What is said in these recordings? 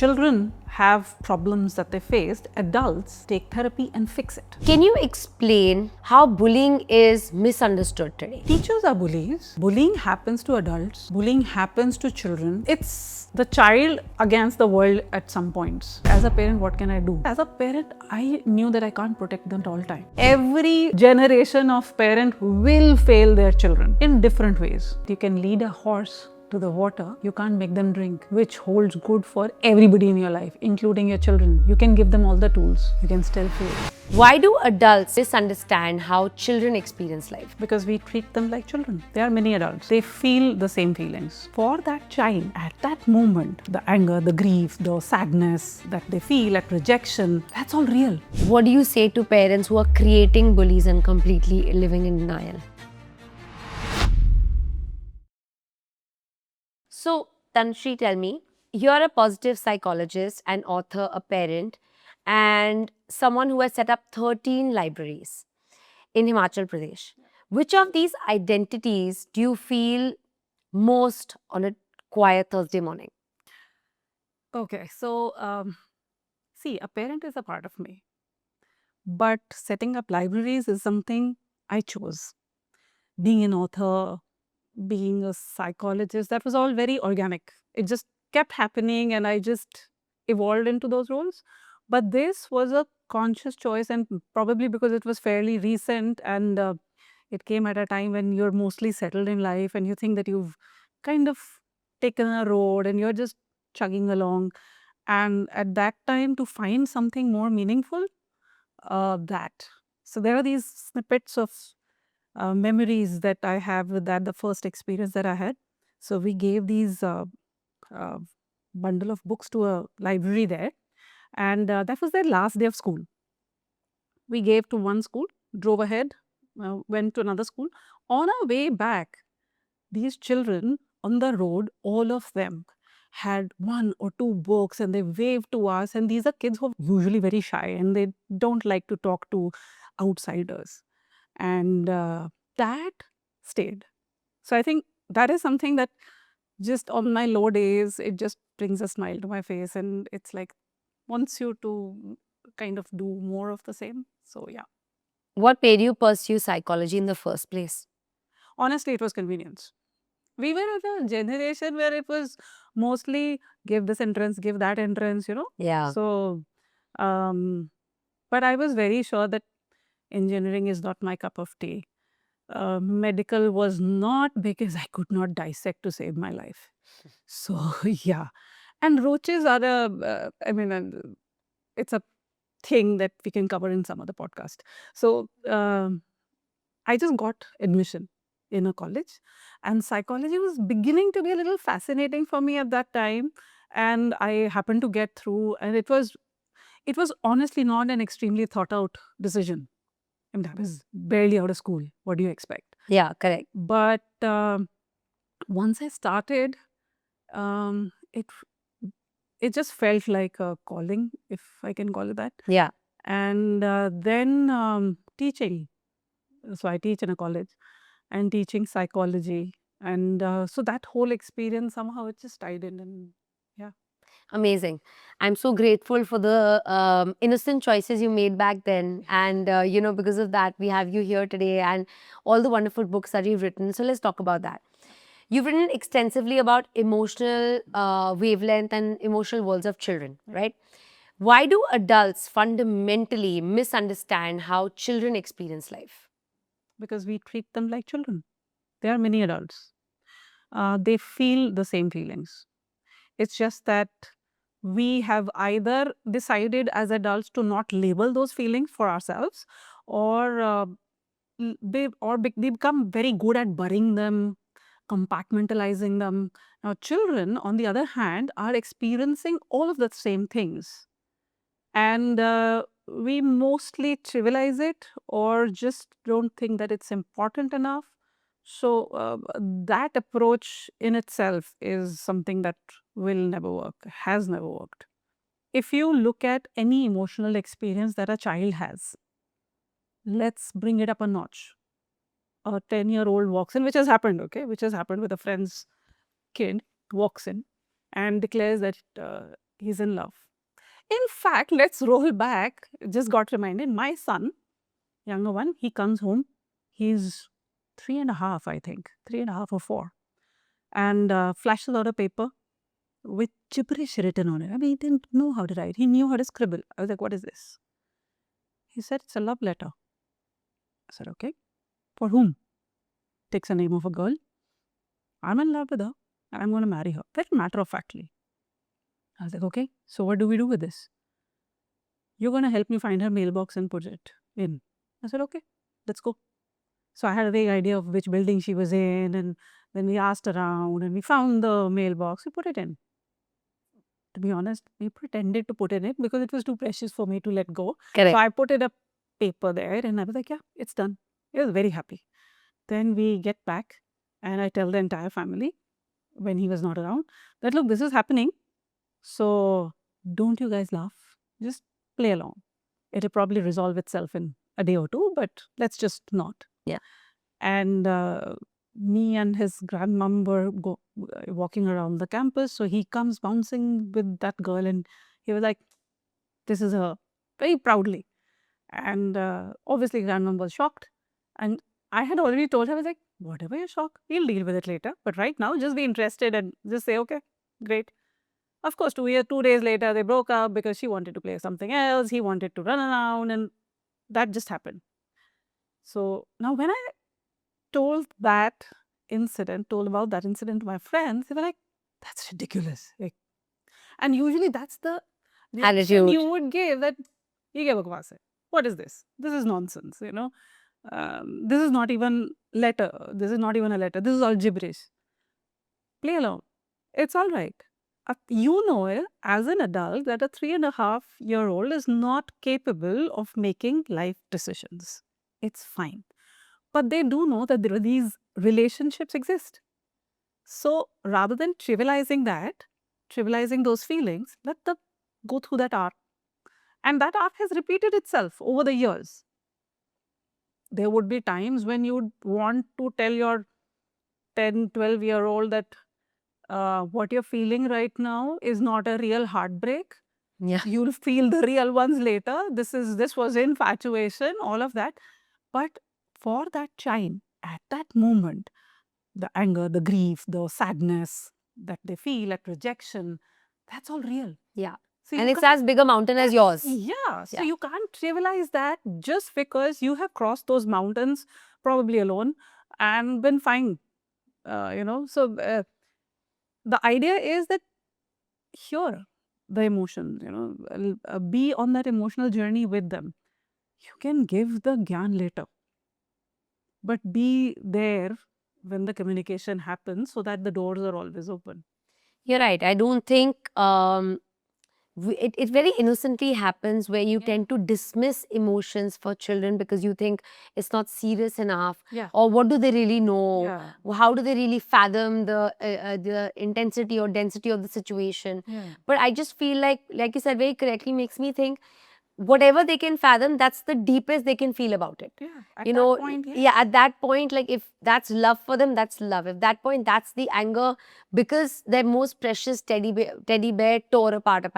children have problems that they faced, adults take therapy and fix it. Can you explain how bullying is misunderstood today? Teachers are bullies. Bullying happens to adults. Bullying happens to children. It's the child against the world at some points. As a parent, what can I do? As a parent, I knew that I can't protect them at all time. Every generation of parent will fail their children in different ways. You can lead a horse to the water, you can't make them drink, which holds good for everybody in your life, including your children. You can give them all the tools, you can still fail. Why do adults misunderstand how children experience life? Because we treat them like children. There are many adults. They feel the same feelings. For that child, at that moment, the anger, the grief, the sadness that they feel at rejection, that's all real. What do you say to parents who are creating bullies and completely living in denial? So, Tanushree, tell me, you're a positive psychologist, an author, a parent, and someone who has set up 13 libraries in Himachal Pradesh. Which of these identities do you feel most on a quiet Thursday morning? Okay, so see, a parent is a part of me. But setting up libraries is something I chose. Being an author, being a psychologist, that was all very organic. It just kept happening and I just evolved into those roles. But this was a conscious choice, and probably because it was fairly recent and it came at a time when you're mostly settled in life and you think that you've kind of taken a road and you're just chugging along. And at that time, to find something more meaningful, that. So there are these snippets of memories that I have with that, the first experience that I had. So we gave these uh, bundle of books to a library there, and that was their last day of school. We gave to one school, drove ahead, went to another school. On our way back, these children on the road, all of them had one or two books and they waved to us. And these are kids who are usually very shy and they don't like to talk to outsiders. And that stayed. So I think that is something that just on my low days, it just brings a smile to my face. And it's like, wants you to kind of do more of the same. So yeah. What made you pursue psychology in the first place? Honestly, it was convenience. We were at a generation where it was mostly give this entrance, give that entrance, Yeah. So, but I was very sure that engineering is not my cup of tea. Medical was not, because I could not dissect to save my life. So, yeah. And roaches are it's a thing that we can cover in some other podcast. So, I just got admission in a college, and psychology was beginning to be a little fascinating for me at that time, and I happened to get through, and it was honestly not an extremely thought out decision. I mean, I was barely out of school. What do you expect? Yeah, correct. But once I started, um, it it just felt like a calling, if I can call it that. Yeah. And then teaching. So I teach in a college and teaching psychology. And so that whole experience, somehow it just tied in. And yeah. Amazing. I'm so grateful for the innocent choices you made back then. And, because of that, we have you here today and all the wonderful books that you've written. So let's talk about that. You've written extensively about emotional wavelength and emotional worlds of children, right? Why do adults fundamentally misunderstand how children experience life? Because we treat them like children. There are many adults. They feel the same feelings. It's just that we have either decided as adults to not label those feelings for ourselves, or they become very good at burying them, compartmentalizing them. Now, children, on the other hand, are experiencing all of the same things. And we mostly trivialize it or just don't think that it's important enough. So, that approach in itself is something that will never work, has never worked. If you look at any emotional experience that a child has, let's bring it up a notch. A 10-year-old walks in, which has happened, which has happened with a friend's kid, walks in and declares that He's in love. In fact, let's roll back. Just got reminded. My son, younger one, he comes home. He's 3.5, I think, 3.5 or 4, and flashes out a paper with gibberish written on it. I mean, he didn't know how to write. He knew how to scribble. I was like, "What is this?" He said, "It's a love letter." I said, "Okay. For whom?" Takes the name of a girl. I'm in love with her, and I'm going to marry her. Very matter of factly. I was like, "Okay. So what do we do with this?" "You're going to help me find her mailbox and put it in." I said, "Okay. Let's go." So I had a vague idea of which building she was in, and then we asked around, and we found the mailbox. We put it in. To be honest, we pretended to put in it because it was too precious for me to let go. So Correct. I put in a paper there, and I was like, "Yeah, it's done." He was very happy. Then we get back, and I tell the entire family when he was not around that, "Look, this is happening. So don't you guys laugh. Just play along. It'll probably resolve itself in a day or two, but let's just not." Yeah. And me and his grandmom were walking around the campus. So he comes bouncing with that girl, and he was like, "This is her," very proudly. And obviously, grandmom was shocked. And I had already told her, I was like, "Whatever you're shocked, we'll deal with it later. But right now, just be interested and just say, okay, great." Of course, 2 days later, they broke up because she wanted to play something else. He wanted to run around, and that just happened. So now, when I told about that incident to my friends, they were like, "That's ridiculous." Like, and usually that's the reaction Attitude. you would give, that "Ye kya bakwas hai? What is this? This is nonsense, this is not even letter. This is not even a letter. This is all gibberish. Play along. It's all right." You know it as an adult that a 3.5-year-old is not capable of making life decisions. It's fine. But they do know that these relationships exist. So rather than trivializing those feelings, let them go through that arc. And that arc has repeated itself over the years. There would be times when you'd want to tell your 10, 12-year-old that what you're feeling right now is not a real heartbreak. Yeah. You'll feel the real ones later. This was infatuation, all of that. But for that child, at that moment, the anger, the grief, the sadness that they feel at rejection, that's all real. Yeah. So And you it's can't, as big a mountain as yours. yeah. So Yeah. you can't trivialize that just because you have crossed those mountains, probably alone, and been fine. So the idea is that here, the emotions, be on that emotional journey with them. You can give the gyan later, but be there when the communication happens so that the doors are always open. You're right. I don't think it very innocently happens where you tend to dismiss emotions for children because you think it's not serious enough, Yeah. or what do they really know? Yeah. How do they really fathom the intensity or density of the situation? Yeah. But I just feel like you said very correctly, makes me think whatever they can fathom, that's the deepest they can feel about it. Yeah. At You that know, point, yeah, yes. at that point, like if that's love for them, that's love. If that point, that's the anger because their most precious teddy bear tore apart,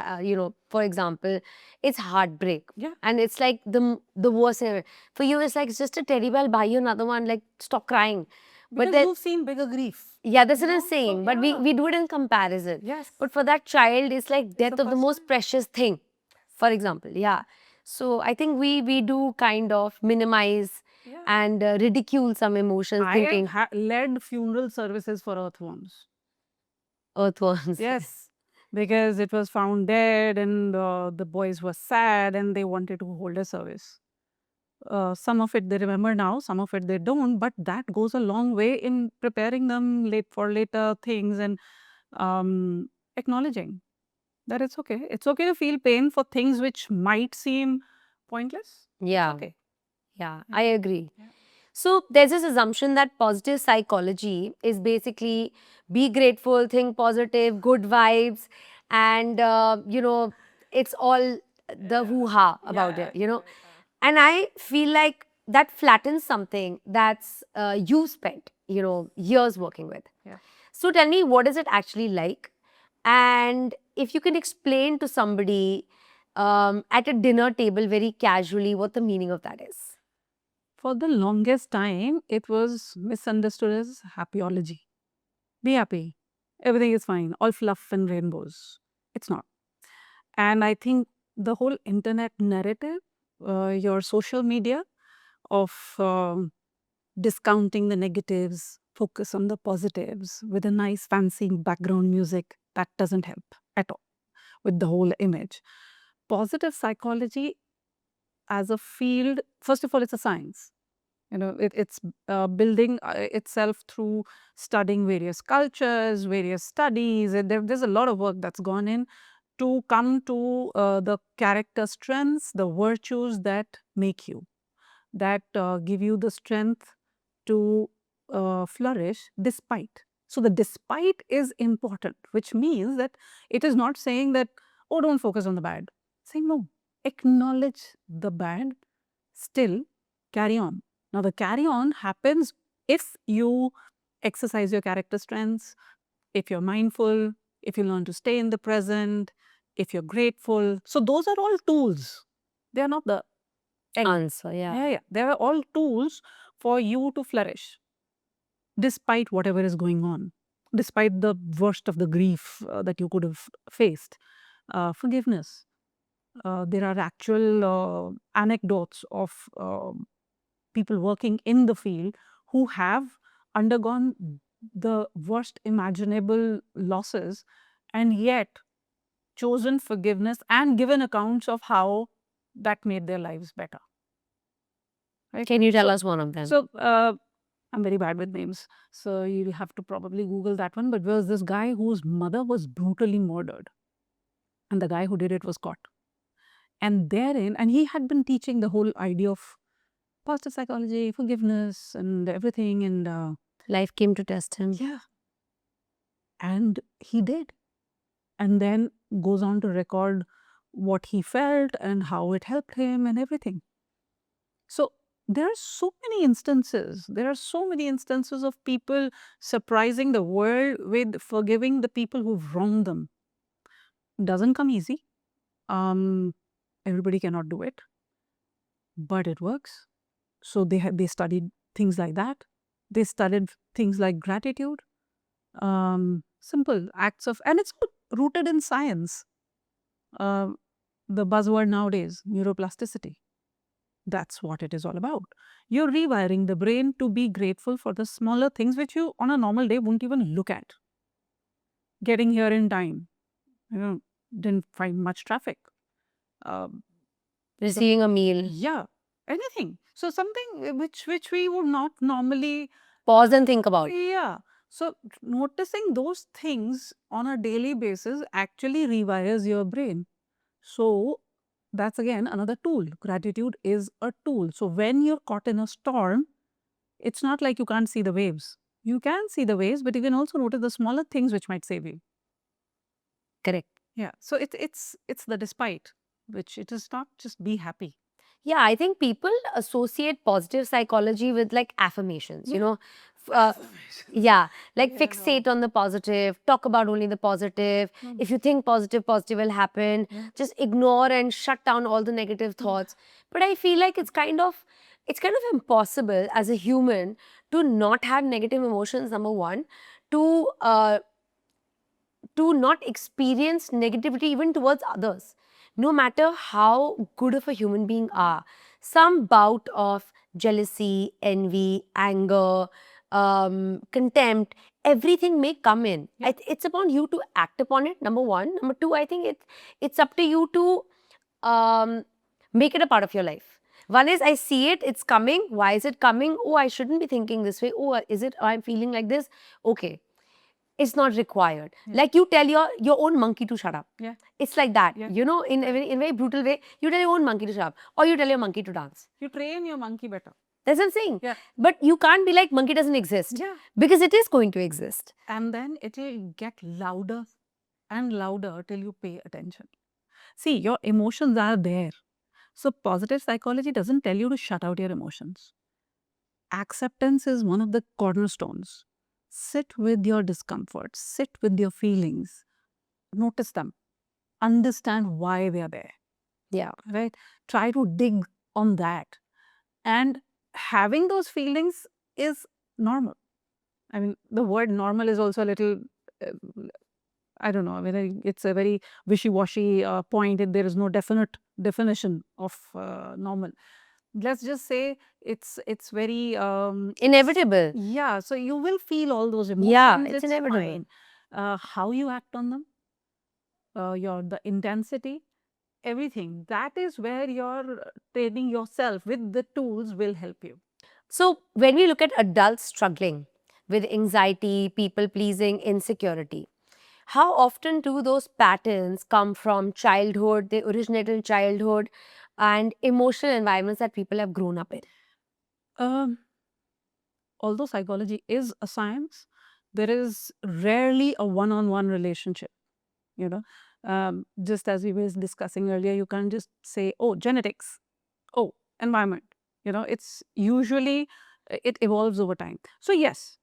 for example, it's heartbreak. Yeah. And it's like the worst ever. For you, it's like, it's just a teddy bear, I'll buy you another one, like stop crying. But Because then, you've seen bigger grief. yeah, that's You what I'm know? So, saying. But yeah. we do it in comparison. Yes. But for that child, it's like It's death the of the first most time. precious thing, for example. Yeah. So I think we do kind of minimize Yeah. and ridicule some emotions, I thinking have led funeral services for earthworms. earthworms. Yes. Because it was found dead, and the boys were sad and they wanted to hold a service. Some of it they remember now, some of it they don't, but that goes a long way in preparing them late for later things, and um, acknowledging that it's okay. It's okay to feel pain for things which might seem pointless. Yeah. Okay. Yeah, I agree. Yeah. So there's this assumption that positive psychology is basically be grateful, think positive, good vibes, and it's all the hoo-ha about it. And I feel like that flattens something that's you spent years working with. Yeah. So tell me, what is it actually like? And if you can explain to somebody at a dinner table very casually what the meaning of that is. For the longest time, it was misunderstood as happyology. Be happy. Everything is fine. All fluff and rainbows. It's not. And I think the whole internet narrative, your social media of discounting the negatives, focus on the positives with a nice fancy background music, that doesn't help at all with the whole image. Positive psychology as a field, first of all, it's a science. It's building itself through studying various cultures, various studies. There's a lot of work that's gone in to come to the character strengths, the virtues that make you, that give you the strength to flourish despite. So the despite is important, which means that it is not saying that, oh, don't focus on the bad. Saying no, acknowledge the bad, still carry on. Now the carry on happens if you exercise your character strengths, if you're mindful, if you learn to stay in the present, if you're grateful. So those are all tools. They are not the end. Answer, yeah. Yeah. They are all tools for you to flourish despite whatever is going on, despite the worst of the grief that you could have faced. Forgiveness. There are actual anecdotes of people working in the field who have undergone the worst imaginable losses and yet chosen forgiveness and given accounts of how that made their lives better. Right? Can you tell us one of them? So, I'm very bad with names, so you'll have to probably Google that one. But there was this guy whose mother was brutally murdered, and the guy who did it was caught. And therein, and he had been teaching the whole idea of positive psychology, forgiveness, and everything. And Life came to test him. yeah, and he did. And then goes on to record what he felt and how it helped him and everything. So there are so many instances. There are so many instances of people surprising the world with forgiving the people who've wronged them. Doesn't come easy. Everybody cannot do it, but it works. So they studied things like that. They studied things like gratitude, simple acts of, and it's rooted in science. The buzzword nowadays, neuroplasticity. That's what it is all about. You're rewiring the brain to be grateful for the smaller things which you on a normal day won't even look at. Getting here in time, didn't find much traffic. Receiving a meal. Yeah, anything. So something which we would not normally Pause and think about. Yeah. So noticing those things on a daily basis actually rewires your brain. So that's again another tool. Gratitude is a tool. So when you're caught in a storm, it's not like you can't see the waves. You can see the waves, but you can also notice the smaller things which might save you. Correct. Yeah. So it's the despite, which it is not just be happy. Yeah, I think people associate positive psychology with like affirmations, you Yeah. know. Yeah, like fixate on the positive, talk about only the positive. If you think positive, positive will happen. Just ignore and shut down all the negative thoughts. But I feel like it's kind of impossible as a human to not have negative emotions, number one, to not experience negativity even towards others. No matter how good of a human being are, some bout of jealousy, envy, anger, contempt, everything may come in. It's upon you to act upon it, number one. Number two, I think it's up to you to make it a part of your life. One is, I see it, it's coming. Why is it coming? Oh, I shouldn't be thinking this way. Oh, is it, I'm feeling like this? Okay. It's not required. Like you tell your own monkey to shut up. Yeah. It's like that. You know, in a very brutal way, you tell your own monkey to shut up. Or you tell your monkey to dance. You train your monkey better. That's what I'm saying. Yeah. But you can't be like, monkey doesn't exist. Yeah. Because it is going to exist. And then it will get louder and louder till you pay attention. See, your emotions are there. So positive psychology doesn't tell you to shut out your emotions. Acceptance is one of the cornerstones. Sit with your discomfort, sit with your feelings, notice them, understand why they are there. Yeah. Right? Try to dig on that. And having those feelings is normal. I mean, the word normal is also a little, uh, I don't know, it's a very wishy-washy point. There is no definite definition of normal. Let's just say it's very Inevitable. yeah. So you will feel all those Yeah, emotions. it's It's inevitable. fine. How you act on them, the intensity, everything. That is where your training yourself with the tools will help you. So, when we look at adults struggling with anxiety, people pleasing, insecurity, how often do those patterns come from childhood, they originate in childhood, and emotional environments that people have grown up in? Um, although psychology is a science, there is rarely a one-on-one relationship. You know, just as we were discussing earlier, you can't just say, "Oh, genetics," "Oh, environment." It's usually it evolves over time. So yes,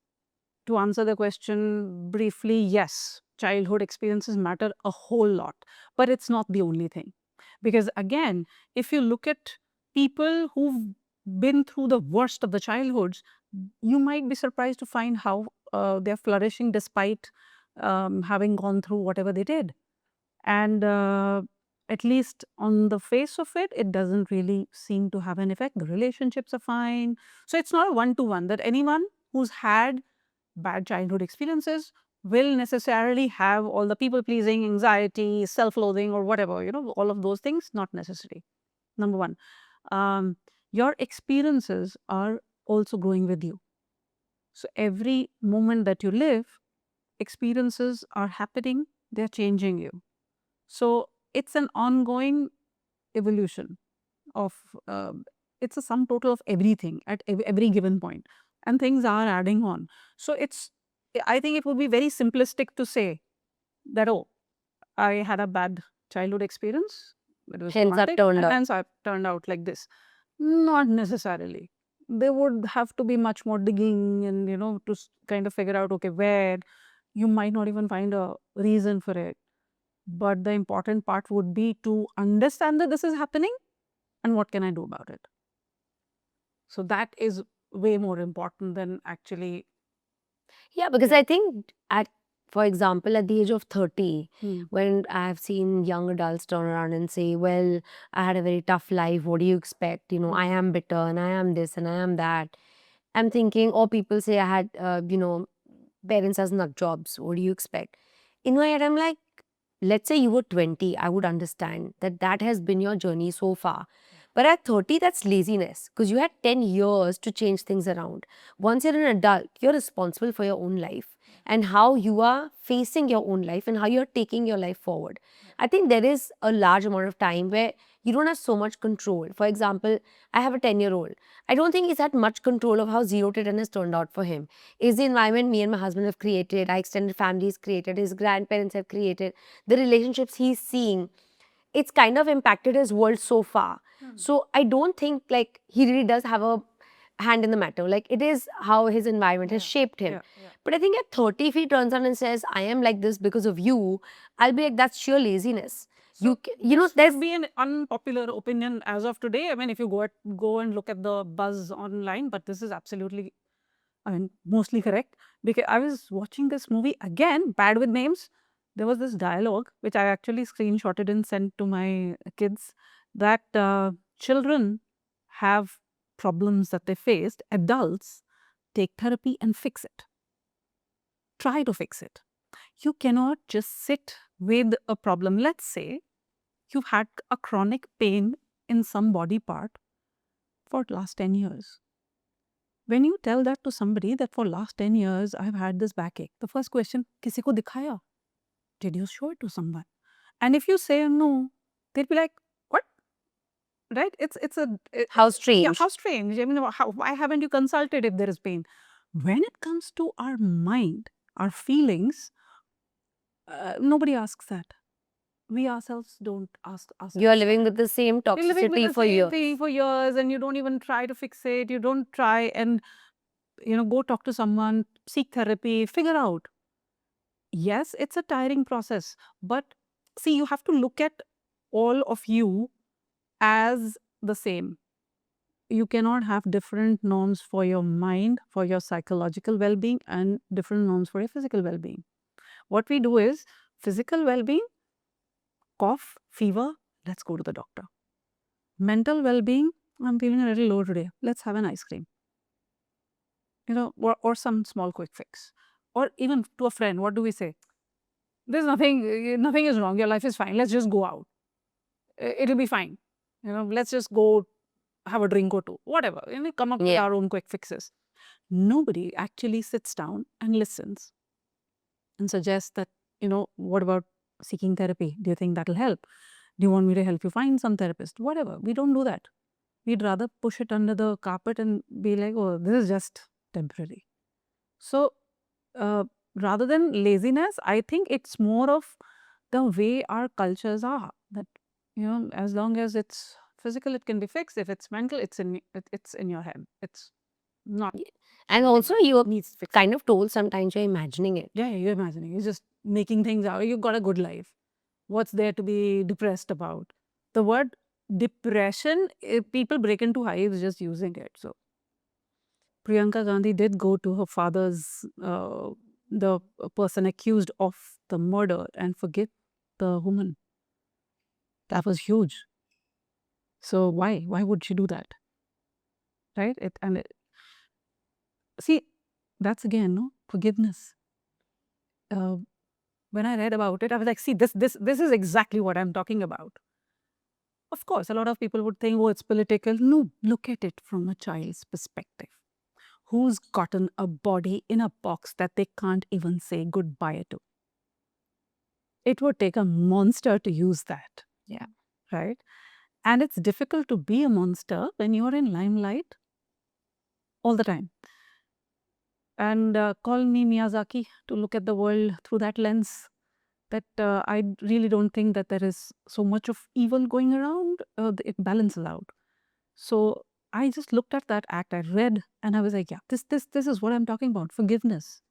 to answer the question briefly, yes, childhood experiences matter a whole lot, but it's not the only thing. Because again, if you look at people who've been through the worst of the childhoods, you might be surprised to find how they're flourishing despite having gone through whatever they did. And at least on the face of it, it doesn't really seem to have an effect. The relationships are fine. So it's not a one-to-one that anyone who's had bad childhood experiences will necessarily have all the people pleasing, anxiety, self loathing, or whatever, all of those things, not necessary. Number one, um, your experiences are also growing with you. So every moment that you live, experiences are happening, they're changing you. So it's an ongoing evolution of, it's a sum total of everything at every given point, and things are adding on. So I think it would be very simplistic to say that, oh, I had a bad childhood experience, it was Hence, I've traumatic, turned and out. hence I've turned out like this. Not necessarily. There would have to be much more digging and, to kind of figure out, okay, where you might not even find a reason for it. But the important part would be to understand that this is happening and what can I do about it. So that is way more important than actually. Yeah, because Yeah. I think for example, at the age of 30, Hmm. when I've seen young adults turn around and say, well, I had a very tough life. What do you expect? I am bitter and I am this and I am that. I'm thinking, or people say I had, parents as nut jobs. What do you expect? In my head, I'm like, let's say you were 20, I would understand that that has been your journey so far. But at 30, that's laziness because you had 10 years to change things around. Once you're an adult, you're responsible for your own life and how you are facing your own life and how you're taking your life forward. I think there is a large amount of time where you don't have so much control. For example, I have a 10-year-old. I don't think he's had much control of how 0 to 10 has turned out for him. Is the environment me and my husband have created, our extended family has created, his grandparents have created, the relationships he's seeing, it's kind of impacted his world so far. So I don't think like he really does have a hand in the matter. Like it is how his environment has shaped him. But I think at 30, if he turns on and says, I am like this because of you, I'll be like, that's sheer laziness. So this There's would be an unpopular opinion as of today. I mean, if you go and look at the buzz online, but this is absolutely, I mean, mostly correct. Because I was watching this movie again, Bad with Names. There was this dialogue which I actually screenshotted and sent to my kids, that children have problems that they faced. Adults take therapy and fix it. Try to fix it. You cannot just sit with a problem. Let's say you've had a chronic pain in some body part for last 10 years. When you tell that to somebody that for last 10 years I've had this backache, the first question, किसी को दिखाया? Did you show it to someone? And if you say no, they'll be like, what? Right? how Yeah, how strange. strange. I mean, why haven't you consulted if there is pain? When it comes to our mind, our feelings, nobody asks that. We ourselves don't ask You're ourselves living that. with the same You're living with toxicity the for same years. thing for years and you don't even try to fix it. You don't try and, go talk to someone, seek therapy, figure out. Yes, it's a tiring process, but see, you have to look at all of you as the same. You cannot have different norms for your mind, for your psychological well-being, and different norms for your physical well-being. What we do is physical well-being, cough, fever, let's go to the doctor. Mental well-being, I'm feeling a little low today. Let's have an ice cream. Or some small quick fix. Or even to a friend, what do we say? There's nothing is wrong. Your life is fine. Let's just go out. It'll be fine. Let's just go have a drink or two. Whatever. Come up with Yeah. our own quick fixes. Nobody actually sits down and listens and suggests that, what about seeking therapy? Do you think that'll help? Do you want me to help you find some therapist? Whatever. We don't do that. We'd rather push it under the carpet and be like, oh, this is just temporary. So, uh, rather than laziness, I think it's more of the way our cultures are. That, as long as it's physical, it can be fixed. If it's mental, it's in your head. It's not And something also, that you're needs fixing. kind of told sometimes you're imagining it. Yeah, you're imagining. You're just making things out. You've got a good life. What's there to be depressed about? The word depression, people break into hives just using it. So Priyanka Gandhi did go to her father's, the person accused of the murder, and forgive the woman. That was huge. So why? Why would she do that? Right? See, that's again, no forgiveness. Uh, when I read about it, I was like, see, this is exactly what I'm talking about. Of course, a lot of people would think, oh, it's political. No, look at it from a child's perspective. Who's gotten a body in a box that they can't even say goodbye to? It would take a monster to use that. Yeah. Right? And it's difficult to be a monster when you're in limelight all the time. And call me Miyazaki to look at the world through that lens. That I really don't think that there is so much of evil going around. It balances out. So I just looked at that act. I read, and I was like, yeah, this is what I'm talking about. Forgiveness.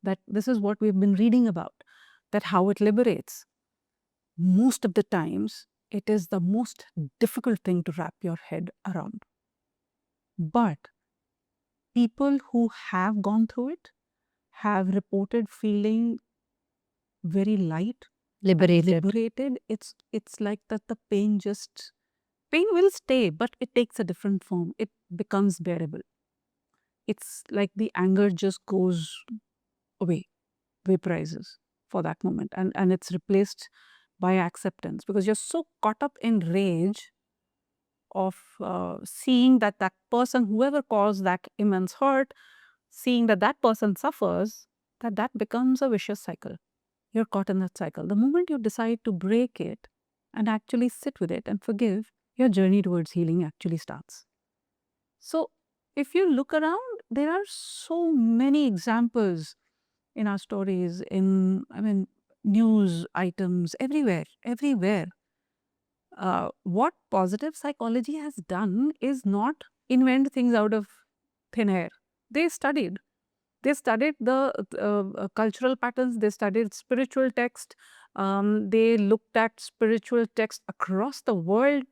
That this is what we've been reading about. That how it liberates. Most of the times, it is the most difficult thing to wrap your head around. But people who have gone through it have reported feeling very light, liberated. It's like that the pain will stay, but it takes a different form. It becomes bearable. It's like the anger just goes away, vaporizes for that moment, and it's replaced by acceptance, because you're so caught up in rage of seeing that that person, whoever caused that immense hurt, seeing that that person suffers, that becomes a vicious cycle. You're caught in that cycle. The moment you decide to break it and actually sit with it and forgive, your journey towards healing actually starts. So, if you look around, there are so many examples in our stories, news items, everywhere. What positive psychology has done is not invent things out of thin air. They studied. They studied the cultural patterns. They studied spiritual text. They looked at spiritual text across the world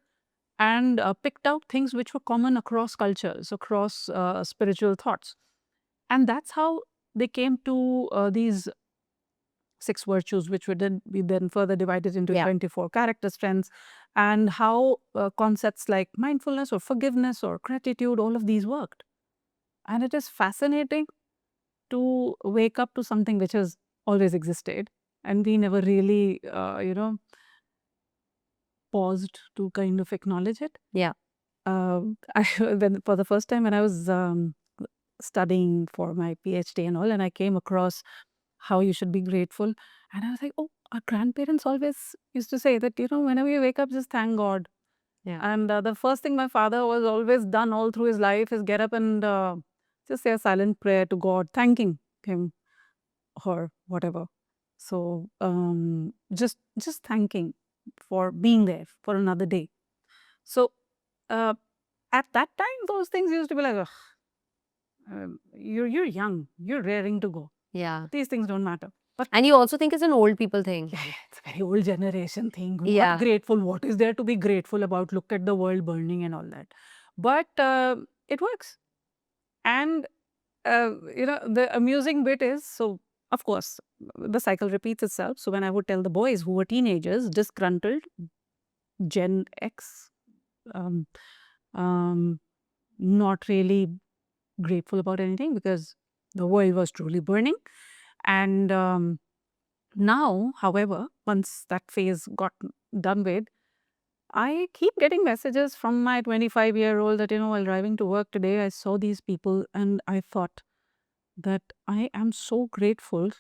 and picked out things which were common across cultures, across spiritual thoughts. And that's how they came to these 6 virtues, which would then be then further divided into 24 character strengths, and how concepts like mindfulness or forgiveness or gratitude, all of these worked. And it is fascinating to wake up to something which has always existed, and we never really, paused to kind of acknowledge it. Yeah. For the first time when I was studying for my PhD and all, and I came across how you should be grateful. And I was like, oh, our grandparents always used to say that, whenever you wake up, just thank God. Yeah. And the first thing my father was always done all through his life is get up and just say a silent prayer to God, thanking him or whatever. So just thanking for being there for another day. So uh, at that time, those things used to be like, "Ugh, you're young, you're raring to go. Yeah. These things don't matter." And you also think it's an old people thing. Yeah, it's a very old generation thing. What Yeah. grateful? What is there to be grateful about? Look at the world burning and all that. But it works. And the amusing bit is, so of course, the cycle repeats itself. So when I would tell the boys who were teenagers, disgruntled, Gen X, um, um, not really grateful about anything because the world was truly burning. And now, however, once that phase got done with, I keep getting messages from my 25-year-old that, while driving to work today, I saw these people and I thought that I am so grateful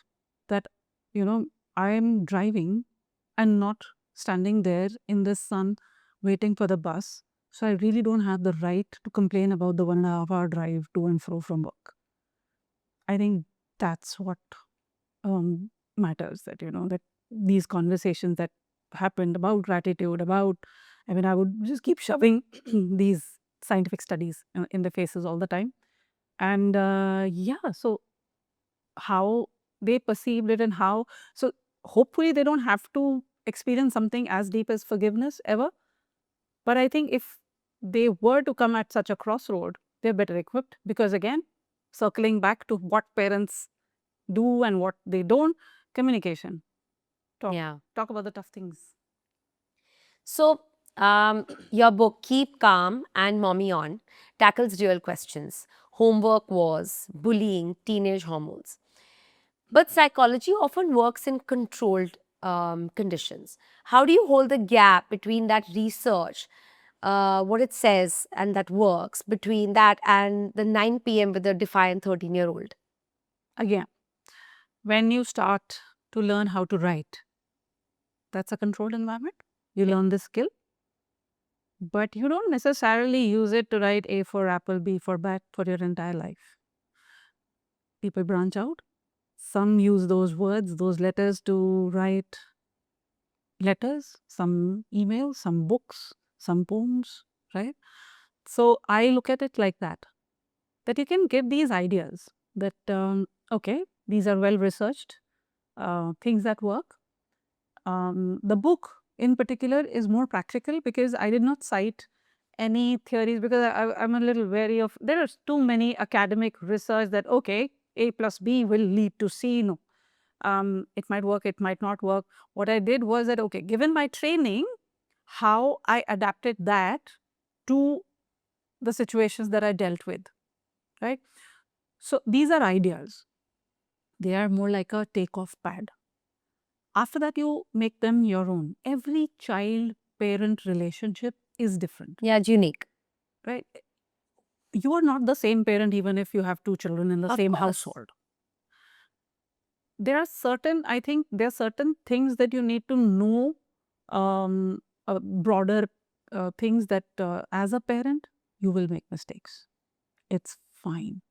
that, you know, I am driving and not standing there in the sun waiting for the bus. So I really don't have the right to complain about the 1.5 hour drive to and fro from work. I think that's what matters, that, that these conversations that happened about gratitude, about, I mean, I would just keep shoving these scientific studies in the faces all the time. And yeah, so how they perceived it and how, so hopefully they don't have to experience something as deep as forgiveness ever. But I think if they were to come at such a crossroad, they're better equipped because, again, circling back to what parents do and what they don't, communication. Talk. Yeah. Talk about the tough things. So, your book, Keep Calm and Mommy On, tackles real questions: homework wars, bullying, teenage hormones. But psychology often works in controlled conditions. How do you hold the gap between that research, what it says, and that works, between that and the 9 p.m. with a defiant 13-year-old? Again, when you start to learn how to write, that's a controlled environment. You learn the skill, but you don't necessarily use it to write A for apple, B for bat for your entire life. People branch out. Some use those words, those letters to write letters, some emails, some books, some poems, right? So I look at it like that you can give these ideas that, okay, these are well researched things that work. The book in particular is more practical because I did not cite any theories because I'm a little wary of, there are too many academic research that, okay, A plus B will lead to C. No, it might work, it might not work. What I did was that, okay, given my training, how I adapted that to the situations that I dealt with, right? So these are ideas. They are more like a takeoff pad. After that, you make them your own. Every child parent relationship is different, Yeah, it's unique. right? You are not the same parent even if you have two children in the Of same course. household. There are certain, I think, there are certain things that you need to know, broader things that as a parent, you will make mistakes. It's fine.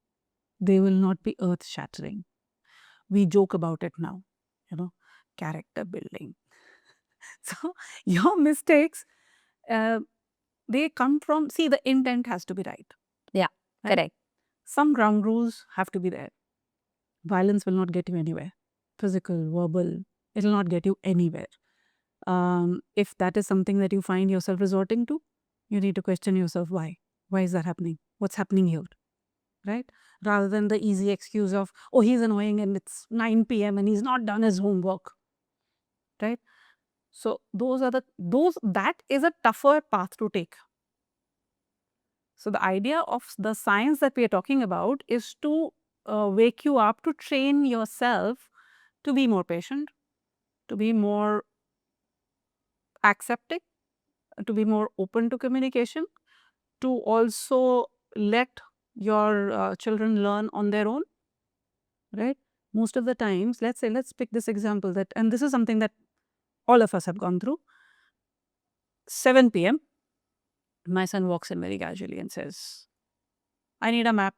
They will not be earth shattering. We joke about it now, character building. So your mistakes, uh, they come from, see, the intent has to be right. Yeah, Right? correct. Some ground rules have to be there. Violence will not get you anywhere. Physical, verbal, it will not get you anywhere. If that is something that you find yourself resorting to, you need to question yourself why. Why is that happening? What's happening here? Right? Rather than the easy excuse of, oh, he's annoying and it's 9 p.m. and he's not done his homework. Right? So that is a tougher path to take. So the idea of the science that we are talking about is to wake you up, to train yourself to be more patient, to be more accepting, to be more open to communication, to also let your children learn on their own, right? Most of the times, let's pick this example that, and this is something that all of us have gone through. 7 p.m., my son walks in very casually and says, I need a map.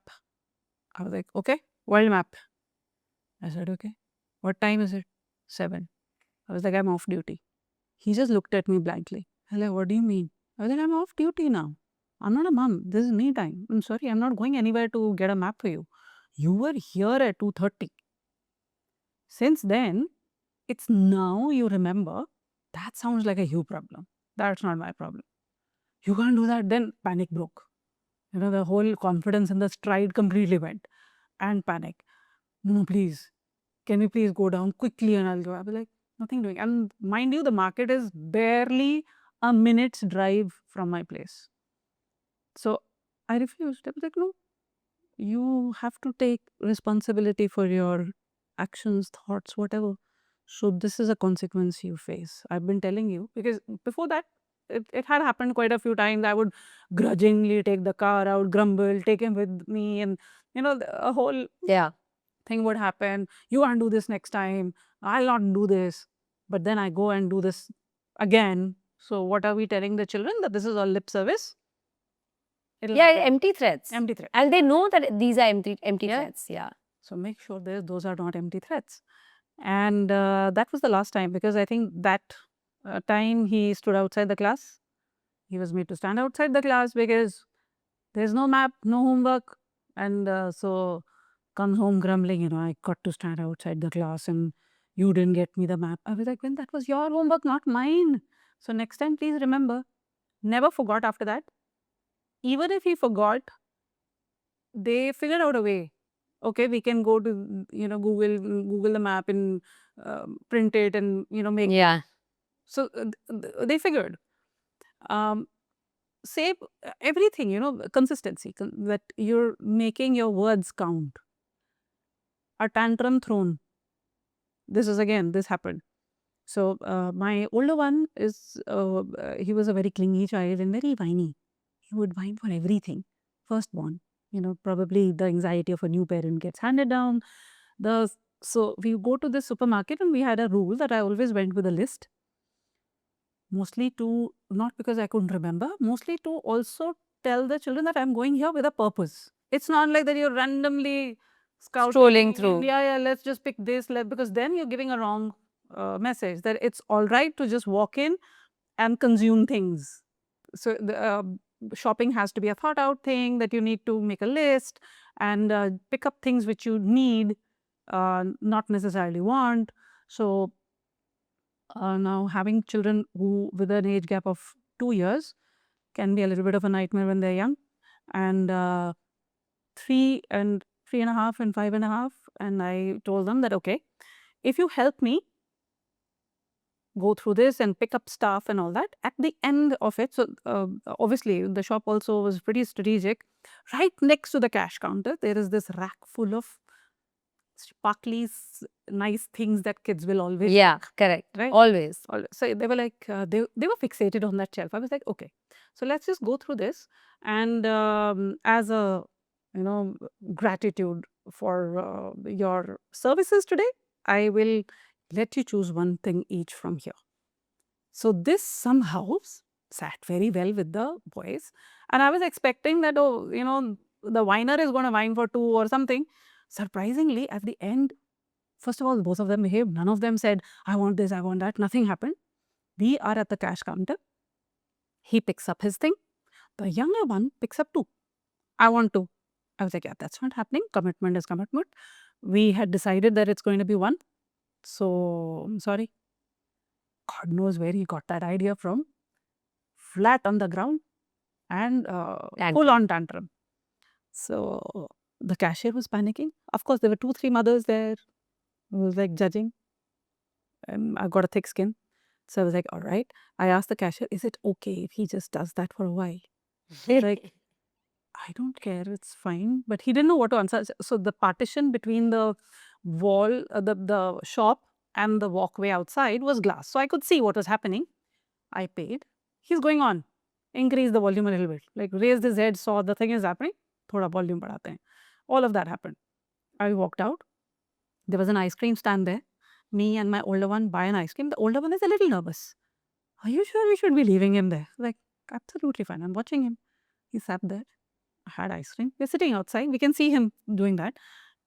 I was like, okay, world map. I said, okay. What time is it? 7. I was like, I'm off duty. He just looked at me blankly. I was like, what do you mean? I was like, I'm off duty now. I'm not a mom. This is me time. I'm sorry, I'm not going anywhere to get a map for you. You were here at 2:30. Since then, it's now you remember that sounds like a you problem. That's not my problem. You can't do that. Then panic broke. The whole confidence in the stride completely went and panic. No, please. Can you please go down quickly and I'll go? I'll be like, nothing doing. And mind you, the market is barely a minute's drive from my place. So I refused. I was like, no, you have to take responsibility for your actions, thoughts, whatever. So this is a consequence you face. I've been telling you because before that, it had happened quite a few times. I would grudgingly take the car out, grumble, take him with me, and a whole Yeah. thing would happen. You can't do this next time. I'll not do this. But then I go and do this again. So what are we telling the children? That this is all lip service? It'll Yeah, happen. empty threats. Empty threats. And they know that these are empty Yeah. threats. Yeah. So make sure those are not empty threats. And that was the last time because I think that time he stood outside the class. He was made to stand outside the class because there's no map, no homework. And so comes home grumbling, I got to stand outside the class and you didn't get me the map. I was like, well, that was your homework, not mine. So next time, please remember, never forgot after that. Even if he forgot, they figured out a way. Okay, we can go to Google the map and print it and make. Yeah. So they figured. Um, Save everything, consistency, that you're making your words count. A tantrum thrown. This happened. So my older one he was a very clingy child and very whiny. He would whine for everything. Firstborn, probably the anxiety of a new parent gets handed down. So we go to the supermarket and we had a rule that I always went with a list. Mostly to, not because I couldn't remember, mostly to also tell the children that I'm going here with a purpose. It's not like that you're randomly Strolling through. Yeah, let's just pick this, because then you're giving a wrong message that it's all right to just walk in and consume things. So the shopping has to be a thought out thing, that you need to make a list and pick up things which you need, not necessarily want. So now having children who with an age gap of 2 years can be a little bit of a nightmare when they're young, and 3 and 3.5 and 5.5. And I told them that, okay, if you help me go through this and pick up stuff and all that, at the end of it, so obviously the shop also was pretty strategic. Right next to the cash counter, there is this rack full of sparkly, nice things that kids will always Yeah, correct. right? Always. So they were like, they were fixated on that shelf. I was like, okay, so let's just go through this. And as a, gratitude for your services today, I will let you choose one thing each from here. So this somehow sat very well with the boys. And I was expecting that, the whiner is going to whine for 2 or something. Surprisingly, at the end, first of all, both of them behaved. None of them said, I want this, I want that. Nothing happened. We are at the cash counter. He picks up his thing. The younger one picks up 2. I want 2. I was like, yeah, that's not happening. Commitment is commitment. We had decided that it's going to be 1. So, I'm sorry. God knows where he got that idea from. Flat on the ground and full on tantrum. So, the cashier was panicking. Of course, there were 2, 3 mothers there who was like judging. And I got a thick skin. So I was like, all right. I asked the cashier, is it okay if he just does that for a while? Like, I don't care, it's fine. But he didn't know what to answer. So the partition between the wall, the shop and the walkway outside was glass. So I could see what was happening. I paid. He's going on. Increase the volume a little bit. Like raised his head, saw the thing is happening. Thoda volume badhate hain. All of that happened. I walked out. There was an ice cream stand there. Me and my older one buy an ice cream. The older one is a little nervous. Are you sure we should be leaving him there? Like, absolutely fine. I'm watching him. He sat there. I had ice cream. We're sitting outside. We can see him doing that.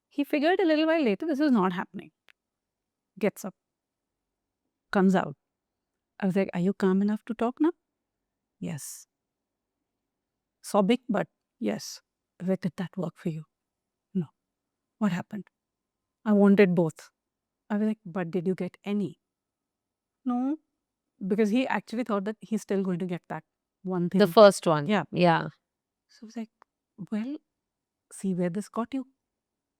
He figured a little while later this is not happening. Gets up. Comes out. I was like, are you calm enough to talk now? Yes. Sobbing, but yes. Where did that work for you? No. What happened? I wanted both. I was like, but did you get any? No, because he actually thought that he's still going to get that one The thing. first one. Yeah. Yeah. So I was like, well, see where this got you.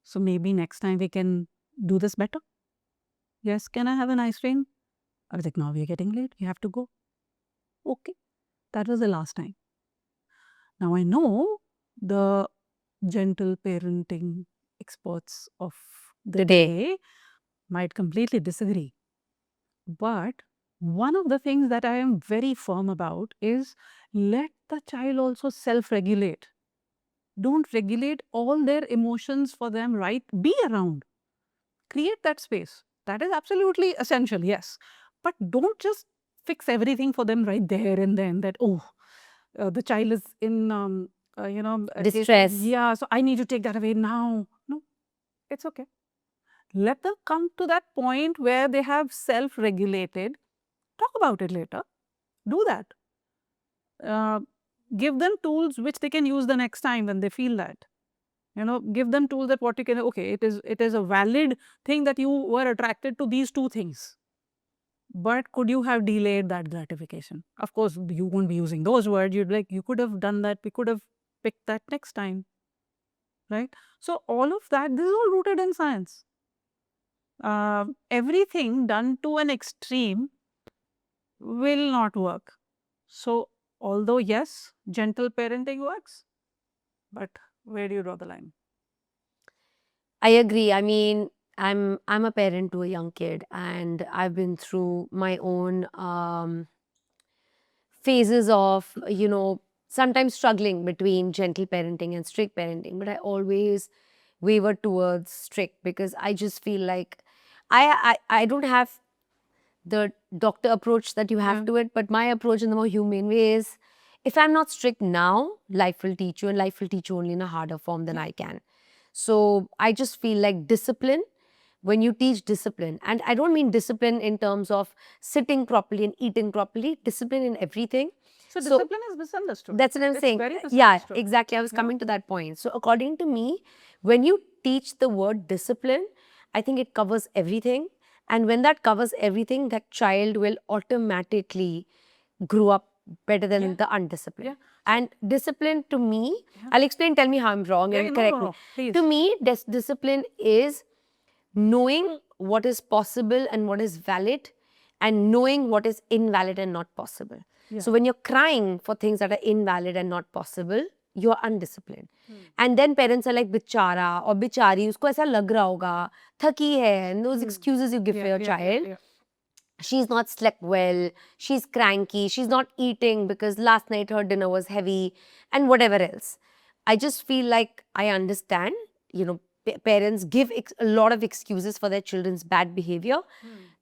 So maybe next time we can do this better. Yes, can I have an ice cream? I was like, now we're getting late. You have to go. Okay. That was the last time. Now I know the gentle parenting experts of the Today. day might completely disagree. But one of the things that I am very firm about is let the child also self regulate. Don't regulate all their emotions for them, right? Be around, create that space. That is absolutely essential, yes. But don't just fix everything for them right there and then that, oh, the child is in, Distress. yeah, so I need to take that away now. No, it's okay. Let them come to that point where they have self regulated. Talk about it later. Do that. Uh, give them tools which they can use the next time when they feel that. Give them tools that what you can, okay, it is a valid thing that you were attracted to these two things. But could you have delayed that gratification? Of course, you won't be using those words. You'd like, you could have done that. We could have picked that next time. Right? So all of that, this is all rooted in science. Everything done to an extreme will not work. So although yes, gentle parenting works, but where do you draw the line? I agree. I mean, I'm a parent to a young kid, and I've been through my own phases of, sometimes struggling between gentle parenting and strict parenting, but I always waver towards strict because I just feel like I don't have the doctor approach that you have Yeah. to it, but my approach in the more humane way is, if I'm not strict now, life will teach you, and life will teach you only in a harder form than I can. So I just feel like discipline, when you teach discipline, and I don't mean discipline in terms of sitting properly and eating properly, discipline in everything. So discipline is misunderstood. That's what I'm It's saying. very Yeah, misunderstood. exactly. I was Yeah. coming to that point. So according to me, when you teach the word discipline, I think it covers everything. And when that covers everything, that child will automatically grow up better than Yeah. the undisciplined. Yeah. So, And discipline to me, yeah. I'll explain, tell me how I'm wrong Yeah, and no, correct no, me. no, please. To me, discipline is knowing what is possible and what is valid, and knowing what is invalid and not possible. Yeah. So when you're crying for things that are invalid and not possible, you're undisciplined. And then parents are like, bichara or bichari, usko aisa lag raha hoga, thaki hai, and those excuses you give for your child. She's not slept well, she's cranky, she's not eating because last night her dinner was heavy, and whatever else. I just feel like I understand, parents give a lot of excuses for their children's bad behavior.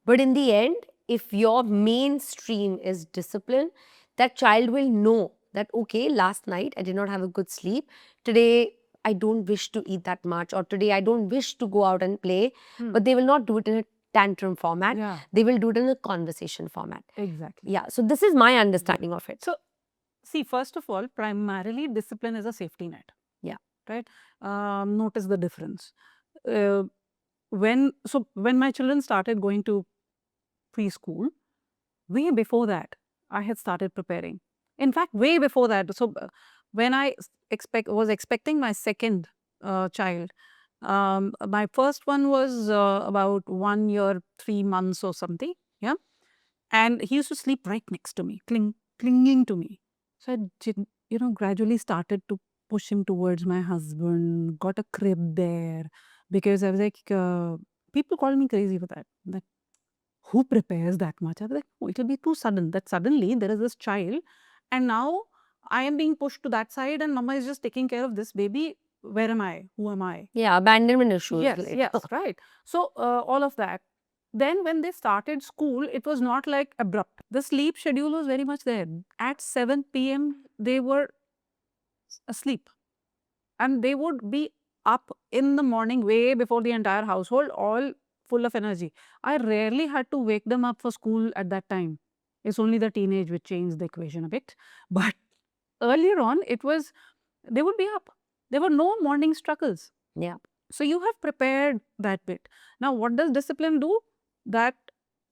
But in the end, if your mainstream is discipline, that child will know that, okay, last night I did not have a good sleep. Today, I don't wish to eat that much, or today I don't wish to go out and play. But they will not do it in a tantrum format. Yeah. They will do it in a conversation format. Exactly. Yeah. So this is my understanding of it. So, see, first of all, primarily discipline is a safety net. Yeah. Right? Notice the difference. When my children started going to preschool, way before that, I had started preparing. In fact, way before that. So, when I was expecting my second child, my first one was about 1 year, 3 months or something. Yeah. And he used to sleep right next to me, clinging to me. So I gradually started to push him towards my husband, got a crib there, because I was like, people call me crazy for that. That who prepares that much? I was like, oh, it'll be too sudden. That suddenly there is this child, and now I am being pushed to that side, and mama is just taking care of this baby. Where am I? Who am I? Yeah. Abandonment issues. Yes, Like, yes, right. So all of that. Then when they started school, it was not like abrupt. The sleep schedule was very much there. At 7 p.m., they were asleep. And they would be up in the morning way before the entire household, all full of energy. I rarely had to wake them up for school at that time. It's only the teenage which changed the equation a bit. But earlier on, it was, they would be up. There were no morning struggles. yeah. So you have prepared that bit. Now, what does discipline do? That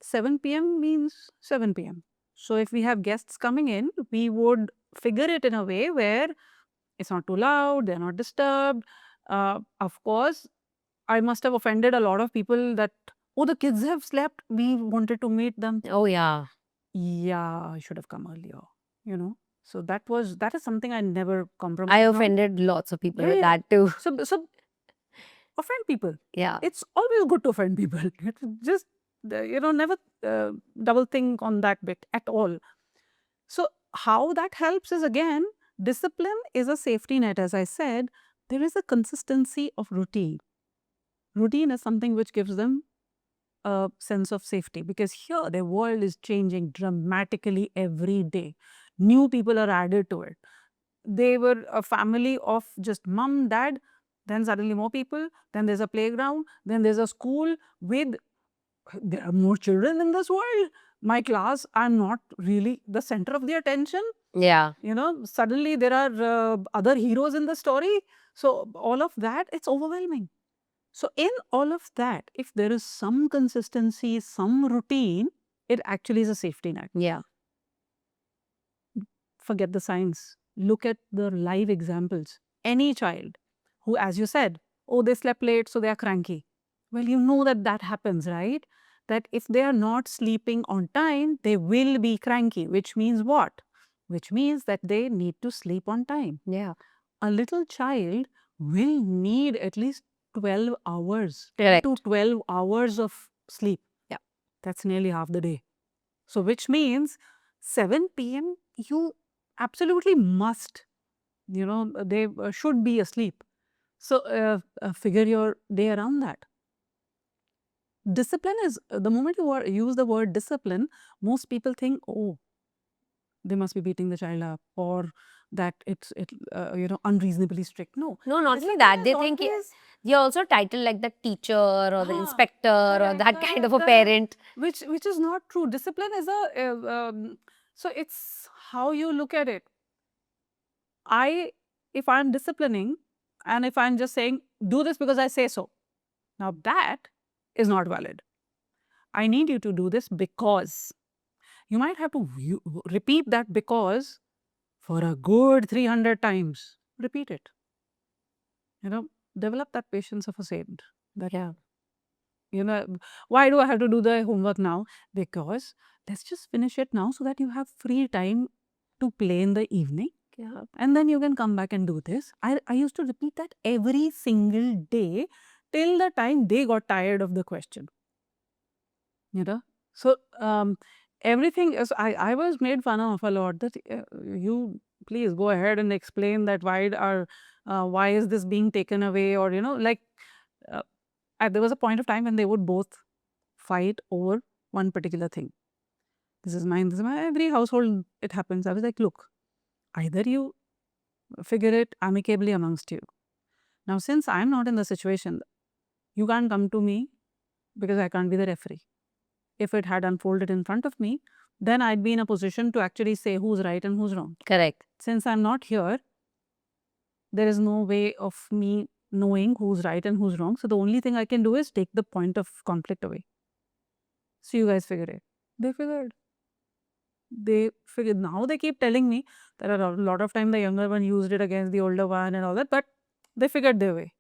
7 p.m. means 7 p.m. So if we have guests coming in, we would figure it in a way where it's not too loud, they're not disturbed. Of course, I must have offended a lot of people that, oh, the kids have slept. We wanted to meet them. Oh, yeah. Yeah, I should have come earlier, you know. So that is something I never I compromise on. offended lots of people Yeah, with yeah. that too. So offend people. Yeah. It's always good to offend people. Just, never double think on that bit at all. So how that helps is, again, discipline is a safety net. As I said, there is a consistency of routine. Routine is something which gives them a sense of safety, because here their world is changing dramatically every day. New people are added to it. They were a family of just mom, dad, then suddenly more people, then there's a playground, then there's a school with, there are more children in this world. My class, I'm not really the center of the attention. Yeah. Suddenly there are other heroes in the story. So all of that, it's overwhelming. So in all of that, if there is some consistency, some routine, it actually is a safety net. Yeah. Forget the science. Look at the live examples. Any child who, as you said, oh, they slept late, so they are cranky. Well, you know that happens, right? That if they are not sleeping on time, they will be cranky, which means what? Which means that they need to sleep on time. Yeah. A little child will need at least 12 hours, Correct. to 12 hours of sleep. Yeah. That's nearly half the day. So which means 7 p.m. you absolutely must, they should be asleep. So figure your day around that. Discipline is, the moment you use the word discipline, most people think, oh, they must be beating the child up, or that it's unreasonably strict. No. No, not only Discipline that. is They think always, you're also titled like the teacher or the inspector or correct, that kind of a correct. parent. Which is not true. Discipline is so it's how you look at it. If I'm disciplining, and if I'm just saying, do this because I say so, now that is not valid. I need you to do this because. You might have to repeat that because for a good 300 times. Repeat it. Develop that patience of a saint. That, Yeah. Why do I have to do the homework now? Because let's just finish it now so that you have free time to play in the evening. Yeah. And then you can come back and do this. I used to repeat that every single day till the time they got tired of the question. So everything is, I was made fun of a lot that you please go ahead and explain that why is this being taken away, or uh, there was a point of time when they would both fight over one particular thing. This is mine, every household it happens. I was like, look, either you figure it amicably amongst you. Now, since I'm not in the situation, you can't come to me because I can't be the referee. If it had unfolded in front of me, then I'd be in a position to actually say who's right and who's wrong. Correct. Since I'm not here, there is no way of me knowing who's right and who's wrong. So the only thing I can do is take the point of conflict away. So you guys figure it. They figured. Now they keep telling me that a lot of time the younger one used it against the older one and all that, but they figured their way.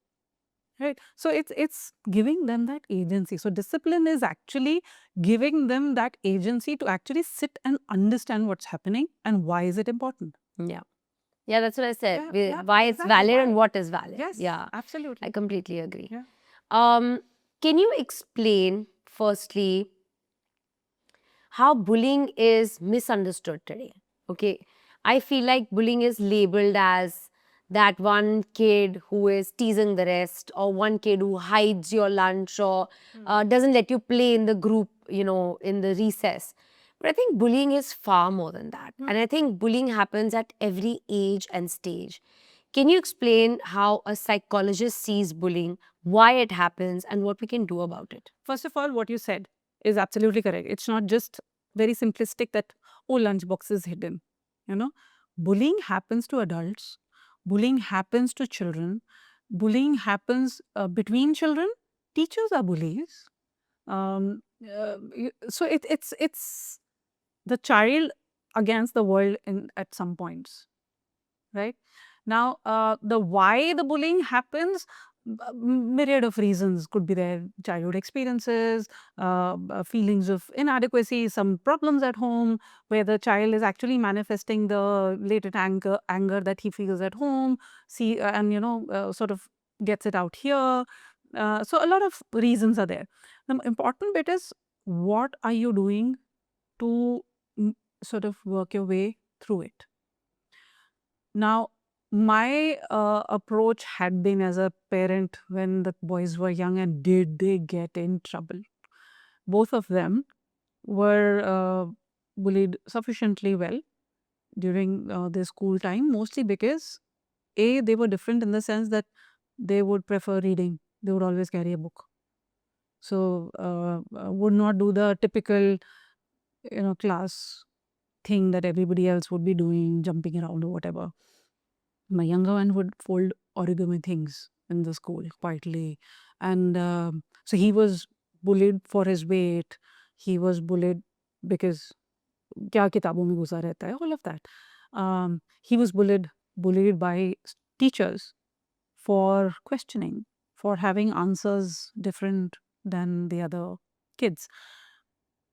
Right. So it's giving them that agency. So discipline is actually giving them that agency to actually sit and understand what's happening and why is it important. Yeah. Yeah, that's what I said. Yeah, why it's exactly. valid Why? and what is valid. Yes. Yeah. Absolutely. I completely agree. Yeah. Can you explain firstly how bullying is misunderstood today? Okay. I feel like bullying is labeled as that one kid who is teasing the rest, or one kid who hides your lunch, or doesn't let you play in the group, in the recess. But I think bullying is far more than that. And I think bullying happens at every age and stage. Can you explain how a psychologist sees bullying, why it happens, and what we can do about it? First of all, what you said is absolutely correct. It's not just very simplistic that, oh, lunchbox is hidden. Bullying happens to adults. Bullying happens to children. Bullying happens between children. Teachers are bullies. So it's the child against the world at some points, right? Now, the why the bullying happens, myriad of reasons could be there. Childhood experiences, feelings of inadequacy, some problems at home where the child is actually manifesting the latent anger that he feels at home, and sort of gets it out here. So a lot of reasons are there. The important bit is, what are you doing to sort of work your way through it? Now, my approach had been as a parent when the boys were young, and did they get in trouble? Both of them were bullied sufficiently well during their school time, mostly because they were different in the sense that they would prefer reading. They would always carry a book. So would not do the typical class thing that everybody else would be doing, jumping around or whatever. My younger one would fold origami things in the school quietly. And so he was bullied for his weight. He was bullied because क्या किताबों में घुसा रहता है, all of that. He was bullied by teachers for questioning, for having answers different than the other kids.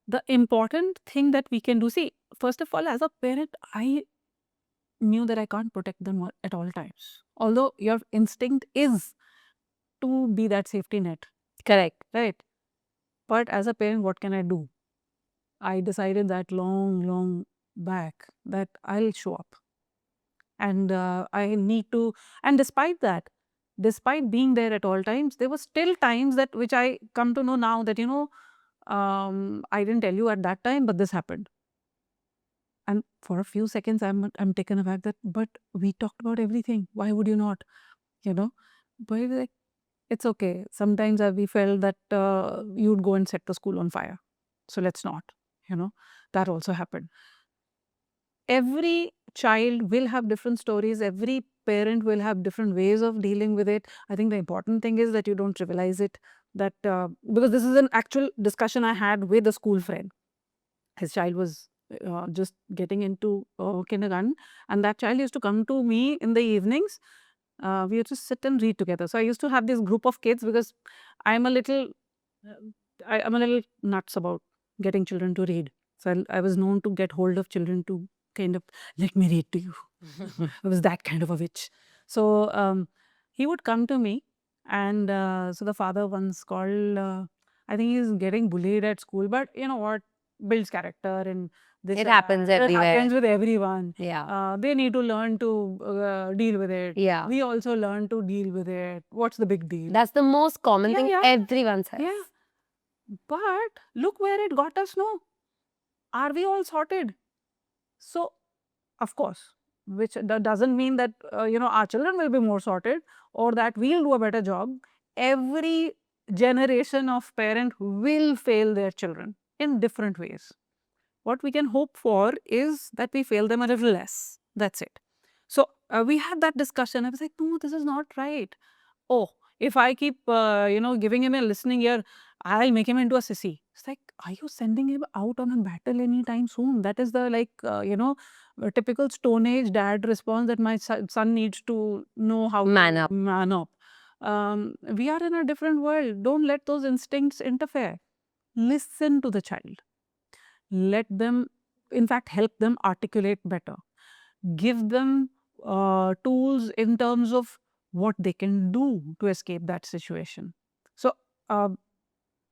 The important thing that we can do, see, first of all, as a parent, I knew that I can't protect them at all times. Although your instinct is to be that safety net, Correct. right? But as a parent, what can I do? I decided that long back that I'll show up. And I need to, and despite that, despite being there at all times, there were still times that which I come to know now that, I didn't tell you at that time, but this happened. And for a few seconds, I'm taken aback that, but we talked about everything. Why would you not? You know, but like, it's okay. Sometimes we felt that you'd go and set the school on fire. So let's not. That also happened. Every child will have different stories. Every parent will have different ways of dealing with it. I think the important thing is that you don't trivialize it. That because this is an actual discussion I had with a school friend. His child was just getting into kindergarten, and that child used to come to me in the evenings. We used to sit and read together. So I used to have this group of kids because I'm a little, I'm a little nuts about getting children to read. So I was known to get hold of children to kind of let me read to you. I was that kind of a witch. So he would come to me, and so the father once called. I think he's getting bullied at school, but you know what? Builds character and this It and happens that. It happens everywhere. with everyone. Yeah. They need to learn to deal with it. Yeah. We also learn to deal with it. What's the big deal? That's the most common Yeah, thing yeah. everyone says. Yeah. But look where it got us now. Are we all sorted? So, of course, which doesn't mean that our children will be more sorted or that we'll do a better job. Every generation of parent will fail their children in different ways. What we can hope for is that we fail them a little less. That's it. So we had that discussion. I was like, no, this is not right. Oh, if I keep, giving him a listening ear, I'll make him into a sissy. It's like, are you sending him out on a battle anytime soon? That is the, a typical Stone Age dad response that my son needs to know how Man to up. man up. We are in a different world. Don't let those instincts interfere. Listen to the child. Let them, in fact, help them articulate better. Give them tools in terms of what they can do to escape that situation. So, uh,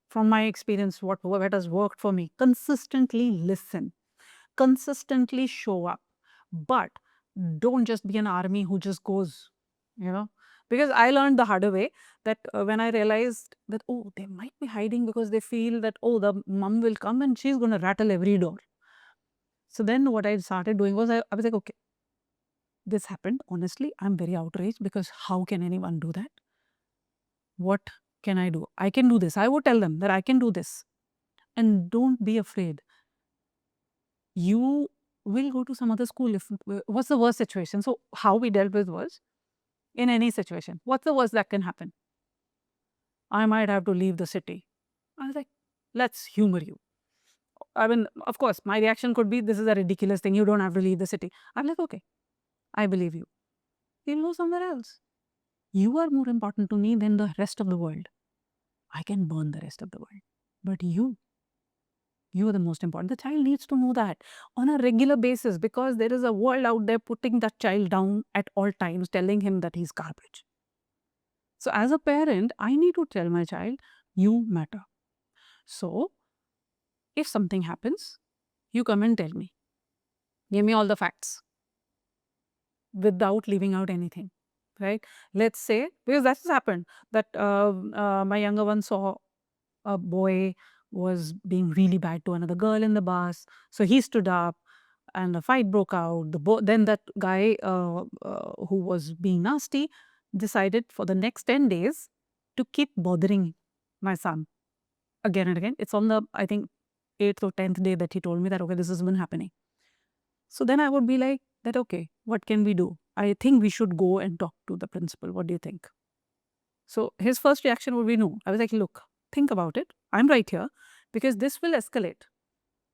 from my experience, what has worked for me, consistently listen, consistently show up, but don't just be an army who just goes, because I learned the harder way that when I realized that, oh, they might be hiding because they feel that, oh, the mom will come and she's going to rattle every door. So then what I started doing was I was like, okay, this happened. Honestly, I'm very outraged because how can anyone do that? What can I do? I can do this. I would tell them that I can do this. And don't be afraid. You will go to some other school if what's the worst situation. So how we dealt with was in any situation. What's the worst that can happen? I might have to leave the city. I was like, let's humor you. I mean, of course, my reaction could be, this is a ridiculous thing. You don't have to leave the city. I'm like, okay, I believe you. You'll go somewhere else. You are more important to me than the rest of the world. I can burn the rest of the world. But you are the most important. The child needs to know that on a regular basis, because there is a world out there putting that child down at all times, telling him that he's garbage. So as a parent, I need to tell my child, you matter. So if something happens, you come and tell me. Give me all the facts without leaving out anything, right? Let's say, because that's happened, that my younger one saw a boy was being really bad to another girl in the bus. So he stood up and a fight broke out. Then that guy who was being nasty decided for the next 10 days to keep bothering my son again and again. It's on the, I think, 8th or 10th day that he told me that, okay, this has been happening. So then I would be like, that, okay, what can we do? I think we should go and talk to the principal. What do you think? So his first reaction would be no. I was like, look, think about it. I'm right here because this will escalate.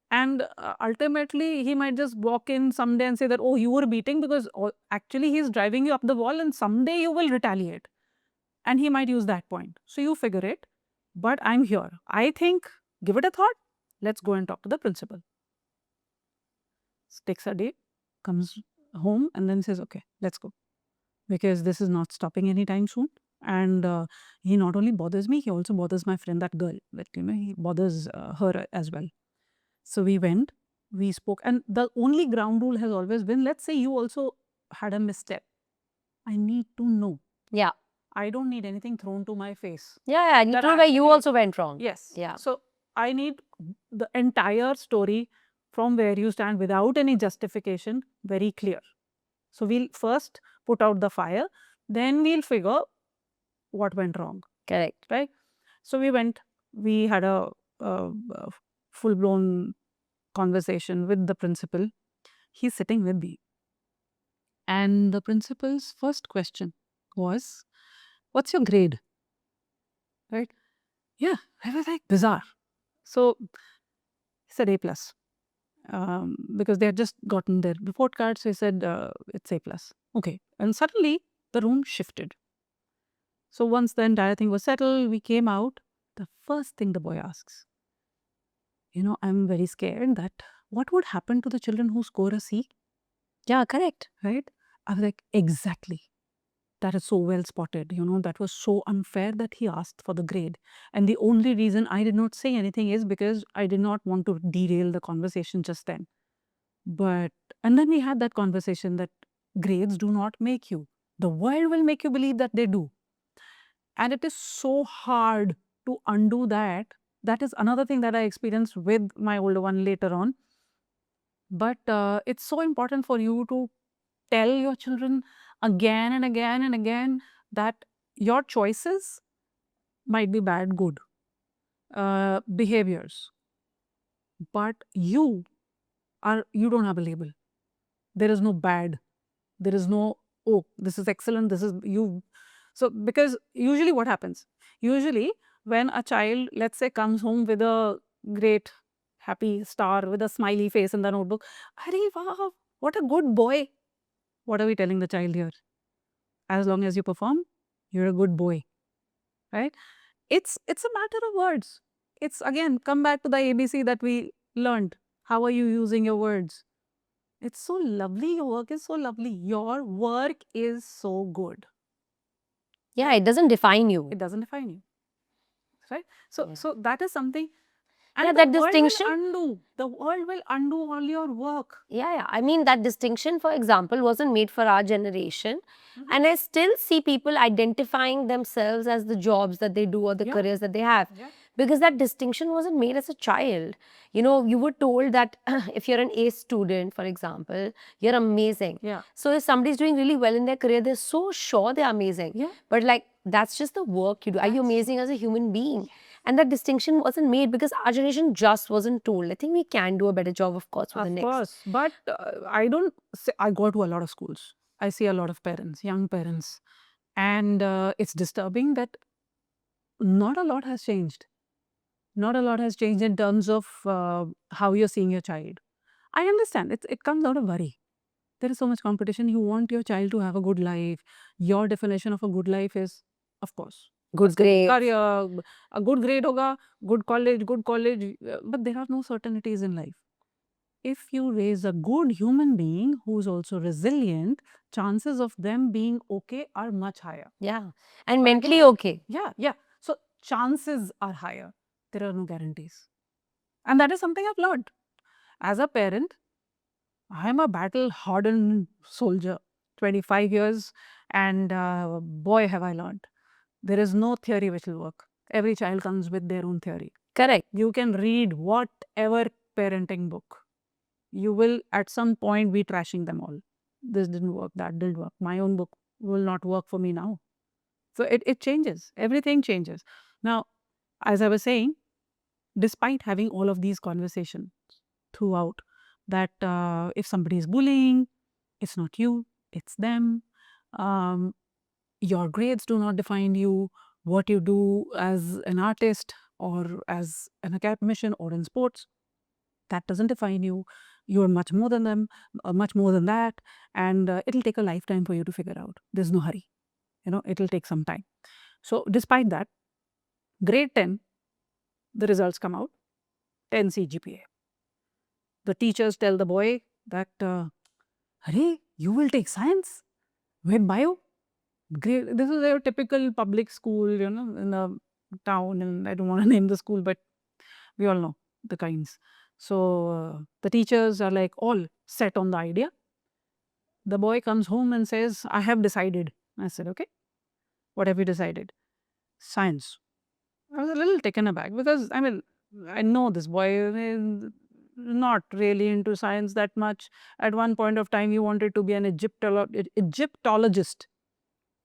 And ultimately, he might just walk in someday and say that, oh, you were beating, because actually he's driving you up the wall and someday you will retaliate. And he might use that point. So you figure it. But I'm here. I think, give it a thought. Let's go and talk to the principal. Takes a day, comes home and then says, okay, let's go. Because this is not stopping anytime soon. And he not only bothers me, he also bothers my friend, that girl. But, he bothers her as well. So we went, we spoke. And the only ground rule has always been, let's say you also had a misstep. I need to know. Yeah. I don't need anything thrown to my face. Yeah, I need to know where you also went wrong. Yes. Yeah. So I need the entire story from where you stand without any justification very clear. So we'll first put out the fire, then we'll figure what went wrong. Correct. Right? So we went, we had a full-blown conversation with the principal. He's sitting with me. And the principal's first question was, what's your grade? Right? Yeah, I was like, bizarre. So he said A+. Because they had just gotten their report card. So he said, it's A+. Okay. And suddenly the room shifted. So once the entire thing was settled, we came out. The first thing the boy asks, I'm very scared that what would happen to the children who score a C? Yeah, correct. Right? I was like, exactly. That is so well spotted. That was so unfair that he asked for the grade. And the only reason I did not say anything is because I did not want to derail the conversation just then. And then we had that conversation that grades do not make you. The world will make you believe that they do. And it is so hard to undo that. That is another thing that I experienced with my older one later on. But it's so important for you to tell your children again and again and again that your choices might be bad, good behaviors. But you don't have a label. There is no bad. There is no, oh, this is excellent, this is you. So, because usually what happens? Usually when a child, let's say, comes home with a great happy star with a smiley face in the notebook, Arey, wow, what a good boy. What are we telling the child here? As long as you perform, you're a good boy, right? It's a matter of words. It's, again, come back to the ABC that we learned. How are you using your words? It's so lovely. Your work is so lovely. Your work is so good. Yeah, it doesn't define you. It doesn't define you. Right? So that is something. And yeah, the that world distinction. will undo. The world will undo all your work. Yeah. I mean, that distinction, for example, wasn't made for our generation. And I still see people identifying themselves as the jobs that they do or the careers that they have. Because that distinction wasn't made as a child. You were told that if you're an A student, for example, you're amazing. So if somebody's doing really well in their career, they're so sure they're amazing. But like, that's just the work you do. Are you amazing as a human being? And that distinction wasn't made because our generation just wasn't told. I think we can do a better job, of course, with the next. Of course. But I don't say, I go to a lot of schools. I see a lot of parents, young parents. And it's disturbing that not a lot has changed. Not a lot has changed in terms of how you're seeing your child. I understand it comes out of worry. There is so much competition. You want your child to have a good life. Your definition of a good life is, of course, Good grades. career, a good grade hoga, good college. But there are no certainties in life. If you raise a good human being who's also resilient, chances of them being okay are much higher. Yeah. And But mentally again, okay. yeah. So chances are higher. There are no guarantees. And that is something I've learned. As a parent, I am a battle hardened soldier, 25 years, and boy, have I learned. There is no theory which will work. Every child comes with their own theory. Correct. You can read whatever parenting book. You will at some point be trashing them all. This didn't work, that didn't work. My own book will not work for me now. So it changes. Everything changes. Now, as I was saying, despite having all of these conversations throughout, that if somebody is bullying, it's not you, it's them. Um, your grades do not define you. What you do as an artist or as an academician or in sports, that doesn't define you. You're much more than them, much more than that. And it'll take a lifetime for you to figure out. There's no hurry. It'll take some time. So despite that, grade 10, the results come out, 10 CGPA. The teachers tell the boy that, Hare, you will take science with bio. Great. This is a typical public school, in a town, and I don't want to name the school, but we all know the kinds. So the teachers are like all set on the idea. The boy comes home and says, I have decided. I said, okay, what have you decided? Science. I was a little taken aback because, I know this boy is not really into science that much. At one point of time, he wanted to be an Egyptologist.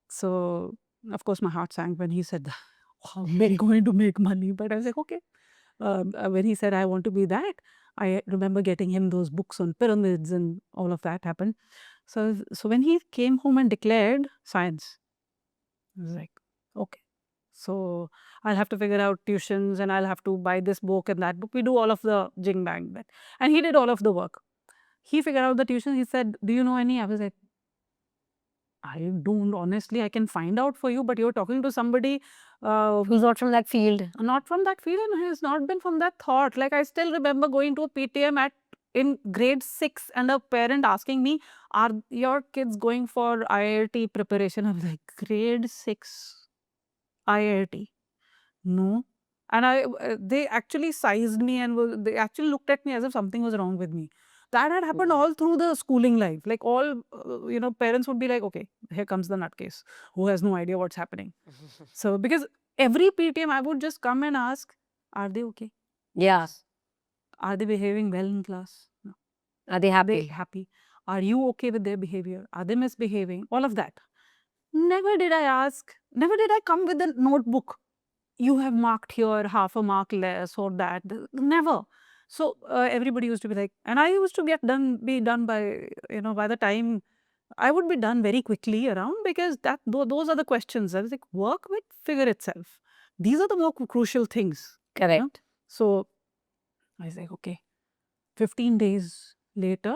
So, of course, my heart sank when he said, that. How am I going to make money? But I was like, okay. When he said, I want to be that, I remember getting him those books on pyramids and all of that happened. So when he came home and declared science, I was like, okay. So I'll have to figure out tuitions and I'll have to buy this book and that book. We do all of the jing bang. And he did all of the work. He figured out the tuition. He said, do you know any? I was like, I don't honestly, I can find out for you, but you're talking to somebody Who's not from that field. not from that field and has not been from that thought. Like I still remember going to a PTM in grade 6 and a parent asking me, are your kids going for IIT preparation? I was like, grade 6 IIT? No. And they actually sized me and they actually looked at me as if something was wrong with me. That had happened all through the schooling life. Like all, parents would be like, okay, here comes the nutcase who has no idea what's happening. So, because every PTM, I would just come and ask, are they okay? Yeah. Are they behaving well in class? No. Are they Are happy? they happy? Are you okay with their behavior? Are they misbehaving? All of that. Never did I ask, never did I come with a notebook. You have marked here half a mark less or that. Never. So everybody used to be like, and I used to be done by, by the time I would be done very quickly around because those are the questions. I was like, work with figure itself. These are the more crucial things. Correct. So I was like, okay. 15 days later,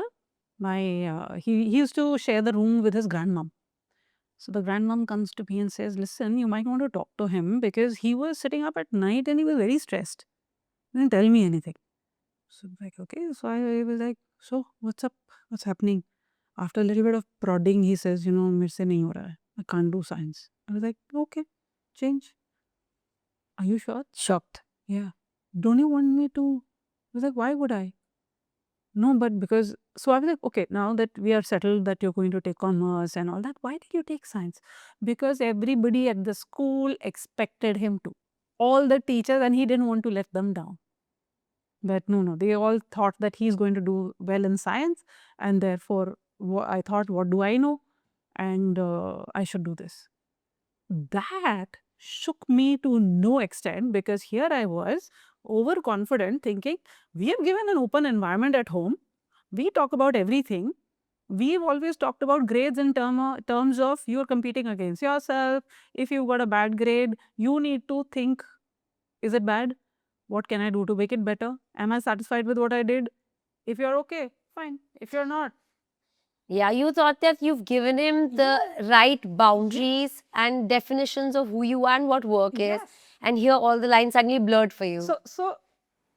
he used to share the room with his grandmom. So the grandmom comes to me and says, listen, you might want to talk to him because he was sitting up at night and he was very stressed. He didn't tell me anything. So I'm like, okay. So I was like, so what's up? What's happening? After a little bit of prodding, he says, मेरे से नहीं हो रहा है. I can't do science. I was like, okay, change. Are you sure? Shocked. Yeah. Don't you want me to? I was like, why would I? No, but because, so I was like, okay, now that we are settled that you're going to take commerce and all that, why did you take science? Because everybody at the school expected him to. All the teachers, and he didn't want to let them down. But no, they all thought that he's going to do well in science, and therefore I thought, what do I know? And I should do this. That shook me to no extent because here I was overconfident thinking, we have given an open environment at home. We talk about everything. We've always talked about grades in terms of you're competing against yourself. If you got a bad grade, you need to think, is it bad? What can I do to make it better? Am I satisfied with what I did? If you're okay, fine. If you're not, Yeah, you thought that you've given him the right boundaries and definitions of who you are and what work is. yes. And here all the lines suddenly blurred for you. So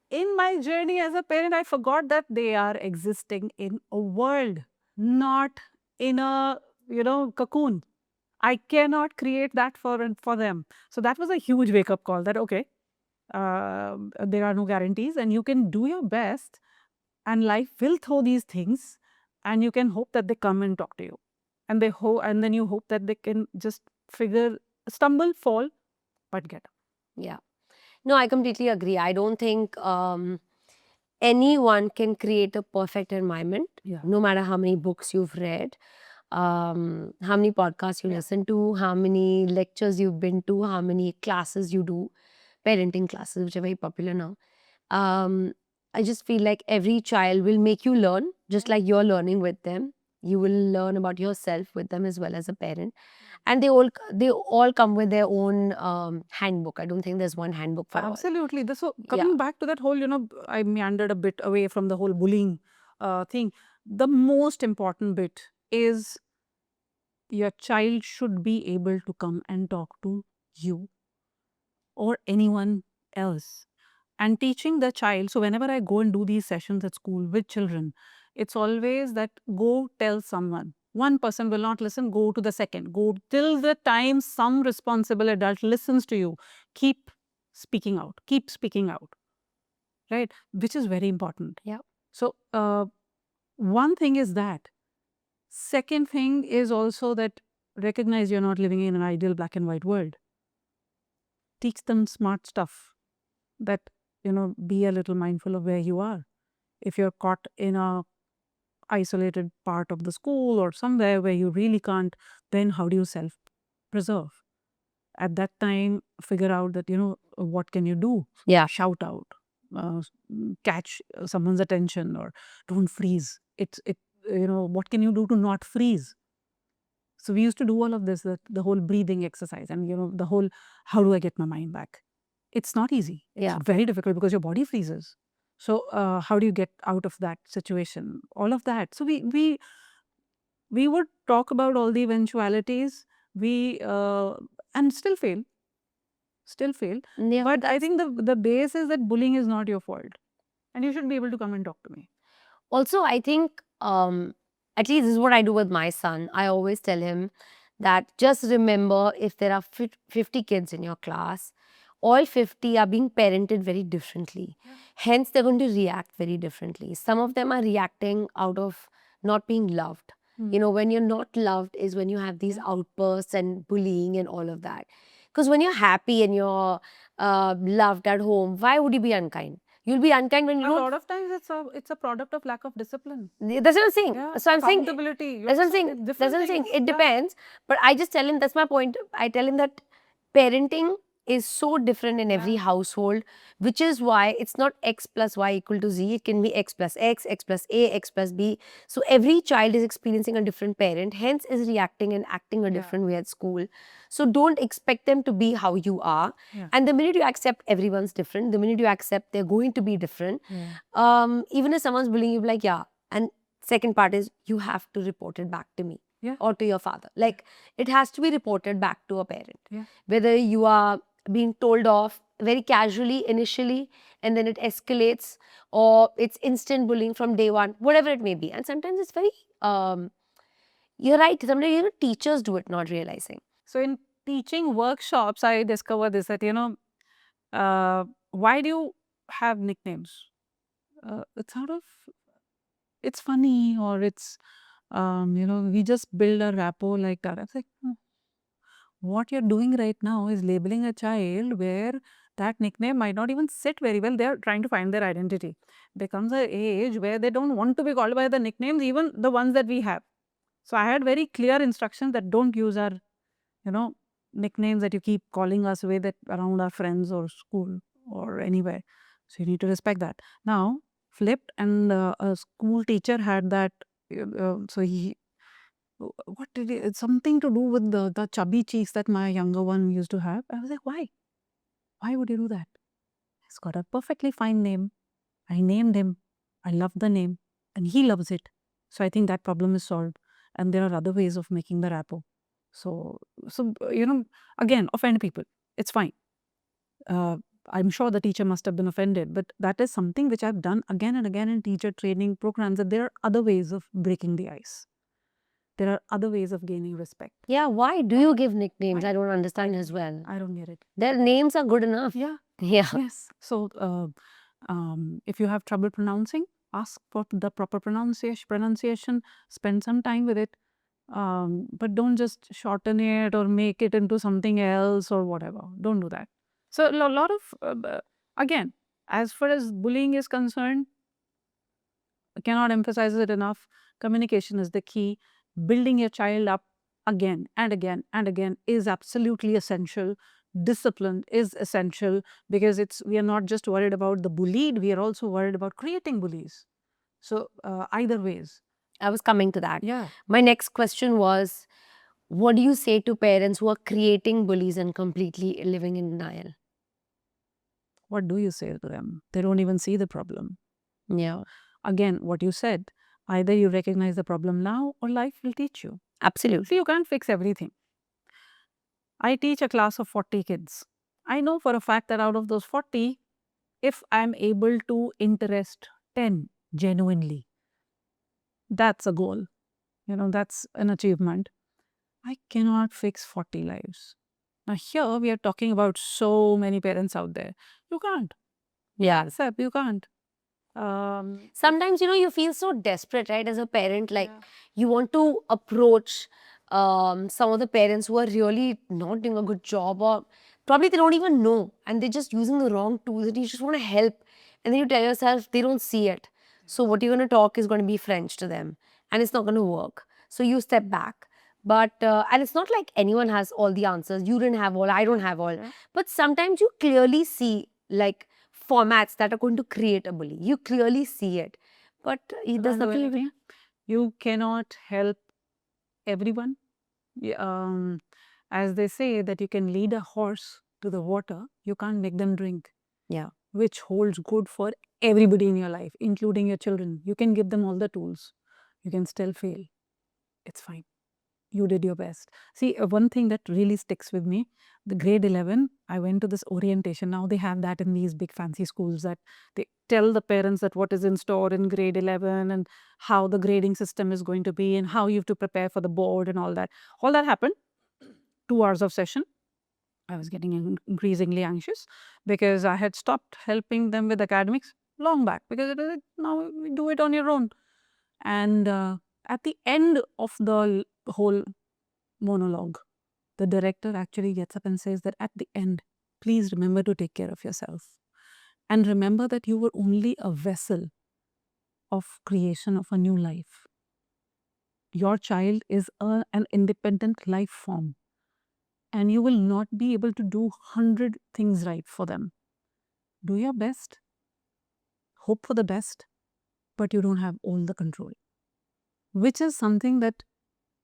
in my journey as a parent, I forgot that they are existing in a world, not in a cocoon. I cannot create that for them. So that was a huge wake up call. That okay, there are no guarantees, and you can do your best, and life will throw these things, and you can hope that they come and talk to you, and and then you hope that they can just stumble, fall, but get up. Yeah. No, I completely agree. I don't think anyone can create a perfect environment, Yeah. no matter how many books you've read, how many podcasts you listen to, how many lectures you've been to, how many classes you do, parenting classes, which are very popular now. Um, I just feel like every child will make you learn, just like you're learning with them. You will learn about yourself with them as well as a parent, and they all come with their own handbook. I don't think there's one handbook for all. Absolutely. So Yeah. coming back to that whole, I meandered a bit away from the whole bullying thing. The most important bit is your child should be able to come and talk to you or anyone else. And teaching the child, so whenever I go and do these sessions at school with children, it's always that go tell someone. One person will not listen, go to the second. Go till the time some responsible adult listens to you. Keep speaking out. Keep speaking out. Right? Which is very important. Yeah. So, one thing is that. Second thing is also that recognize you're not living in an ideal black and white world. Teach them smart stuff that, be a little mindful of where you are. If you're caught in a isolated part of the school or somewhere where you really can't, then how do you self preserve? At that time, figure out that, what can you do? Yeah. Shout out, catch someone's attention, or don't freeze. What can you do to not freeze? So we used to do all of this, the whole breathing exercise, and the whole how do I get my mind back? It's not easy. It's very difficult because your body freezes. So how do you get out of that situation? All of that. So we would talk about all the eventualities. We and still fail, Yeah, But I think the base is that bullying is not your fault, and you should be able to come and talk to me. also, I think, at least this is what I do with my son. I always tell him that just remember, if there are 50 kids in your class, all 50 are being parented very differently. Hence, they're going to react very differently. Some of them are reacting out of not being loved. When you're not loved is when you have these outbursts and bullying and all of that. Because when you're happy and you're loved at home, why would you be unkind? You'll be unkind when you A don't. lot of times it's a product of lack of discipline. That's what I'm saying. Yeah, So I'm saying, accountability. that's what I'm saying. It's That's different what I'm saying. things. It Yeah. depends. But I just tell him, that's my point. I tell him that parenting is so different in every household, which is why it's not X plus Y equal to Z. It can be X plus X, X plus A, X plus B. So every child is experiencing a different parent, hence is reacting and acting a different way at school. So don't expect them to be how you are. Yeah. And the minute you accept everyone's different, the minute you accept they're going to be different, even if someone's bullying you, be like, yeah. And second part is, you have to report it back to me. Yeah. Or to your father. Like, it has to be reported back to a parent. Yeah. Whether you are being told off very casually initially and then it escalates, or it's instant bullying from day one, whatever it may be. And sometimes it's very, you're right, sometimes even teachers do it not realizing. So in teaching workshops, I discovered this, that, why do you have nicknames? It's sort of, it's funny, or it's, we just build a rapport like that. I was like, what you're doing right now is labeling a child where that nickname might not even sit very well. They're trying to find their identity. There comes an age where they don't want to be called by the nicknames, even the ones that we have. So I had very clear instructions that don't use our, nicknames that you keep calling us with it around our friends or school or anywhere. So you need to respect that. Now, flipped, and a school teacher had that, So he, what did he, it's something to do with the chubby cheeks that my younger one used to have. I was like, why? Why would you do that? He's got a perfectly fine name. I named him. I love the name, and he loves it. So I think that problem is solved. And there are other ways of making the rapport. So, again, offend people. It's fine. I'm sure the teacher must have been offended, but that is something which I've done again and again in teacher training programs, that there are other ways of breaking the ice. There are other ways of gaining respect. Yeah, why do you give nicknames? Why? I don't understand as well. I don't get it. Their names are good enough. Yeah. Yeah. Yes. So, if you have trouble pronouncing, ask for the proper pronunciation, spend some time with it. But don't just shorten it or make it into something else or whatever. Don't do that. So, a lot of, again, as far as bullying is concerned, I cannot emphasize it enough. Communication is the key. Building your child up again and again and again is absolutely essential. Discipline is essential, because we are not just worried about the bullied, we are also worried about creating bullies. So either ways. I was coming to that. Yeah. My next question was, what do you say to parents who are creating bullies and completely living in denial? What do you say to them? They don't even see the problem. Yeah, Again, what you said, either you recognize the problem now or life will teach you. absolutely. See, you can't fix everything. I teach a class of 40 kids. I know for a fact that out of those 40, if I'm able to interest 10 genuinely, that's a goal. That's an achievement. I cannot fix 40 lives. Now, here we are talking about so many parents out there. You can't. Yeah. Seb, you can't. Sometimes, you feel so desperate, right, as a parent, like Yeah. you want to approach some of the parents who are really not doing a good job, or probably they don't even know and they're just using the wrong tools, and you just want to help. And then you tell yourself they don't see it. So, what you're going to talk is going to be French to them and it's not going to work. So, you step back. And it's not like anyone has all the answers. You didn't have all, I don't have all. Yeah. But sometimes you clearly see, like, formats that are going to create a bully. You clearly see it. But there's nothing. You cannot help everyone. As they say that you can lead a horse to the water, you can't make them drink. Yeah. Which holds good for everybody in your life, including your children. You can give them all the tools. You can still fail. It's fine. You did your best. See, one thing that really sticks with me, the grade 11, I went to this orientation. Now they have that in these big fancy schools, that they tell the parents that what is in store in grade 11 and how the grading system is going to be and how you have to prepare for the board and all that. All that happened. 2 hours of session. I was getting increasingly anxious because I had stopped helping them with academics long back, because it is now we do it on your own. And at the end of the whole monologue, the director actually gets up and says that at the end, please remember to take care of yourself. And remember that you were only a vessel of creation of a new life. Your child is an independent life form, and you will not be able to do 100 things right for them. Do your best, hope for the best, but you don't have all the control. Which is something that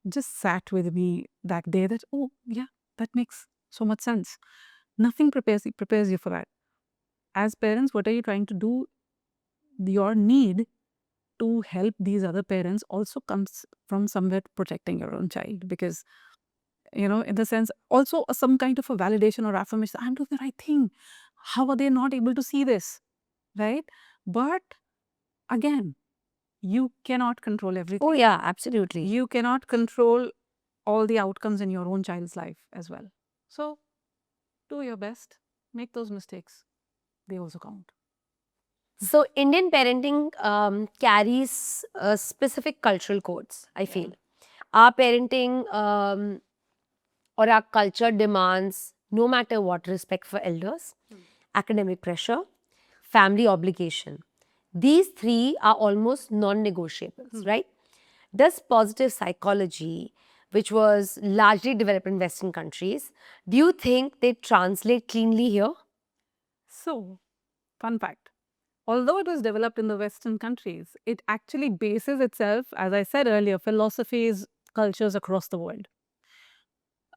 just sat with me back there, that, oh, yeah, that makes so much sense. Nothing prepares you for that. As parents, what are you trying to do? Your need to help these other parents also comes from somewhere protecting your own child, because in the sense, also some kind of a validation or affirmation, I'm doing the right thing. How are they not able to see this, right? But again, you cannot control everything. Oh, yeah, absolutely. You cannot control all the outcomes in your own child's life as well. So do your best, make those mistakes, they also count. So, Indian parenting carries specific cultural codes, I feel. Our parenting or our culture demands, no matter what, respect for elders, academic pressure, family obligation. These three are almost non negotiables, right? Does positive psychology, which was largely developed in Western countries, do you think they translate cleanly here? So, fun fact, although it was developed in the Western countries, it actually bases itself, as I said earlier, philosophies, cultures across the world.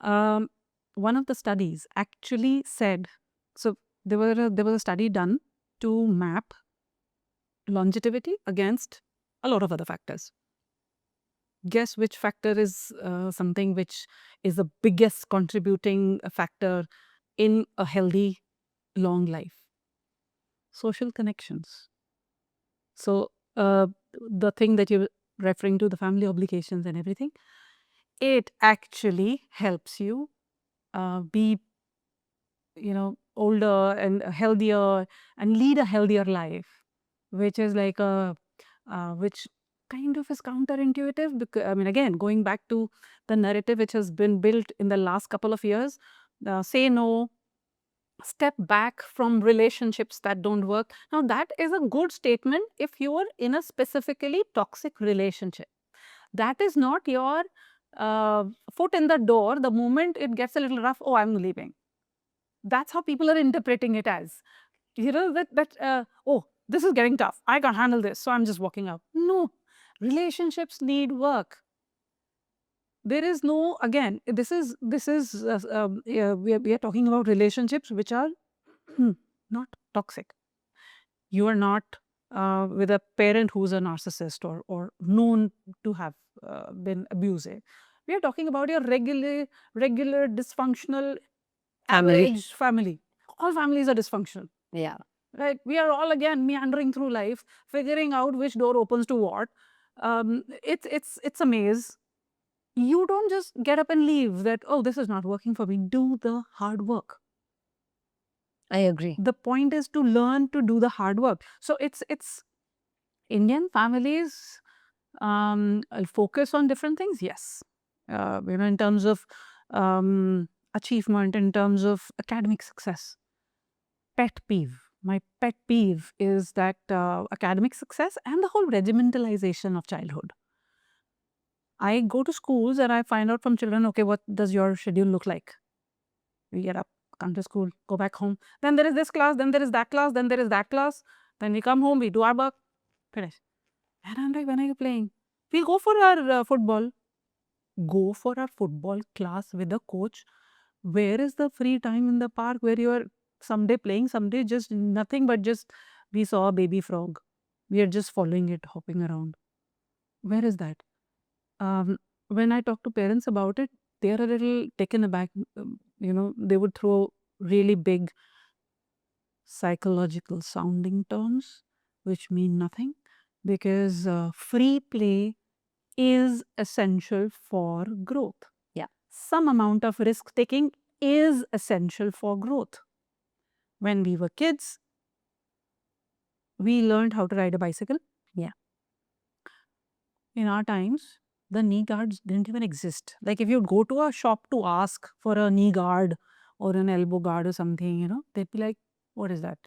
Um, one of the studies actually said, so there was a study done to map longevity against a lot of other factors. Guess which factor is something which is the biggest contributing factor in a healthy long life? Social connections. So the thing that you're referring to, the family obligations and everything, it actually helps you be, older and healthier and lead a healthier life, which is like which kind of is counterintuitive, because I mean, again, going back to the narrative which has been built in the last couple of years, say no, step back from relationships that don't work. Now that is a good statement if you are in a specifically toxic relationship. That is not your foot in the door the moment it gets a little rough. Oh, I'm leaving. That's how people are interpreting it as. Oh, this is getting tough. I can't handle this, so I'm just walking out. No, relationships need work. There is no, again, this is yeah, we are talking about relationships which are not toxic. You are not with a parent who's a narcissist or known to have been abusive. We are talking about your regular dysfunctional Family. average family. All families are dysfunctional. Yeah. Right? We are all again meandering through life, figuring out which door opens to what. It's a maze. You don't just get up and leave that, oh, this is not working for me. Do the hard work. I agree. The point is to learn to do the hard work. So it's Indian families focus on different things. Yes, in terms of achievement, in terms of academic success. Pet peeve. My pet peeve is that academic success and the whole regimentalization of childhood. I go to schools and I find out from children, okay, what does your schedule look like? We get up, come to school, go back home. Then there is this class, then there is that class, then there is that class. Then we come home, we do our work, finish. And I'm like, when are you playing? We go for our football. Go for our football class with a coach. Where is the free time in the park where you are someday playing, someday just nothing but just we saw a baby frog. We are just following it, hopping around. Where is that? When I talk to parents about it, they are a little taken aback. They would throw really big psychological sounding terms, which mean nothing, because free play is essential for growth. Yeah. Some amount of risk taking is essential for growth. When we were kids, we learned how to ride a bicycle. Yeah. In our times, the knee guards didn't even exist. Like if you'd go to a shop to ask for a knee guard or an elbow guard or something, they'd be like, what is that?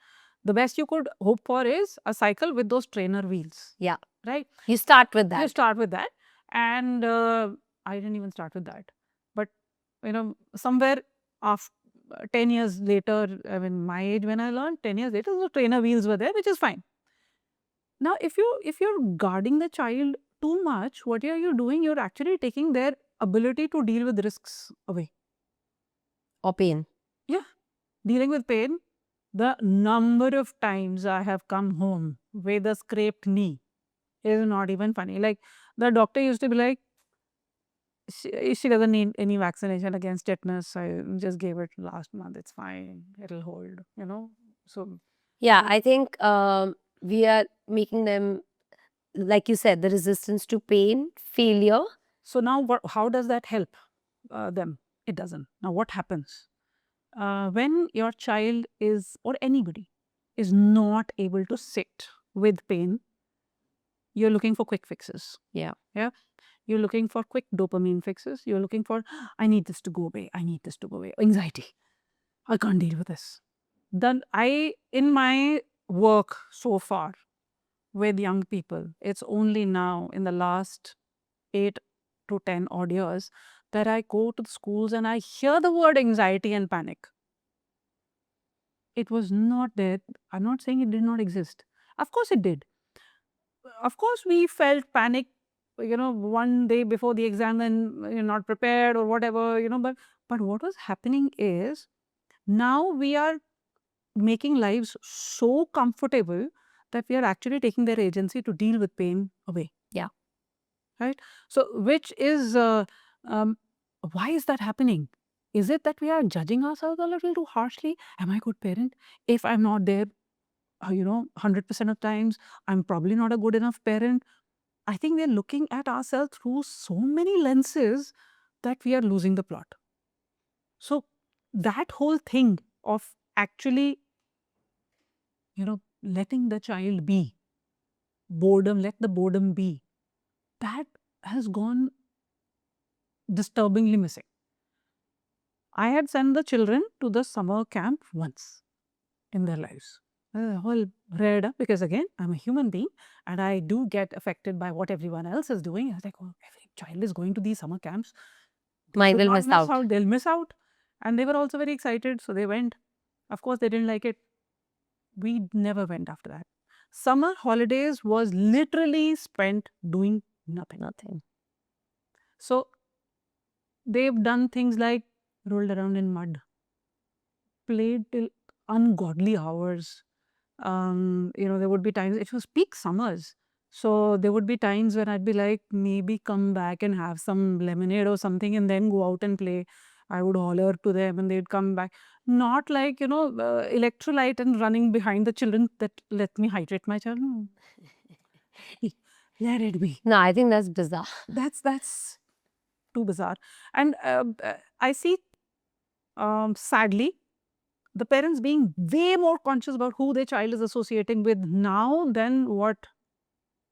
The best you could hope for is a cycle with those trainer wheels. Yeah. Right? You start with You that. start with that. And I didn't even start with that. But, somewhere after 10 years later, I mean, my age when I learned, 10 years later, the trainer wheels were there, which is fine. Now, if you're guarding the child too much, what are you doing? You're actually taking their ability to deal with risks away. Or pain. Yeah. Dealing with pain. The number of times I have come home with a scraped knee is not even funny. Like the doctor used to be like, she doesn't need any vaccination against tetanus. I just gave it last month. It's fine. It'll hold, So Yeah, I think we are making them, like you said, the resistance to pain, failure. so now how does that help them? It doesn't. Now what happens? When your child is, or anybody, is not able to sit with pain, you're looking for quick fixes. Yeah. Yeah. You're looking for quick dopamine fixes. You're looking for, I need this to go away. I need this to go away. Anxiety. I can't deal with this. Then in my work so far with young people, it's only now in the last 8 to 10 odd years that I go to the schools and I hear the word anxiety and panic. It was not there. I'm not saying it did not exist. Of course it did. Of course we felt panic, one day before the exam, and you're not prepared or whatever, but what was happening is now we are making lives so comfortable that we are actually taking their agency to deal with pain away. Yeah. Right? So, which is, why is that happening? Is it that we are judging ourselves a little too harshly? Am I a good parent? If I'm not there, 100% of times, I'm probably not a good enough parent. I think we're looking at ourselves through so many lenses that we are losing the plot. So, that whole thing of actually, letting the child be, boredom, let the boredom be, that has gone disturbingly missing. I had sent the children to the summer camp once in their lives. Whole read up, because again, I'm a human being and I do get affected by what everyone else is doing. I was like, oh, every child is going to these summer camps. They Mine should will not miss miss out. out. They'll miss out. And they were also very excited. So they went. Of course, they didn't like it. We never went after that. Summer holidays was literally spent doing nothing. Nothing. So they've done things like rolled around in mud, played till ungodly hours. There would be times, it was peak summers. So there would be times when I'd be like, maybe come back and have some lemonade or something and then go out and play. I would holler to them and they'd come back. Not like, electrolyte and running behind the children that let me hydrate my child. No. Let it be. No, I think that's bizarre. That's too bizarre. And I see, sadly, the parents being way more conscious about who their child is associating with now than what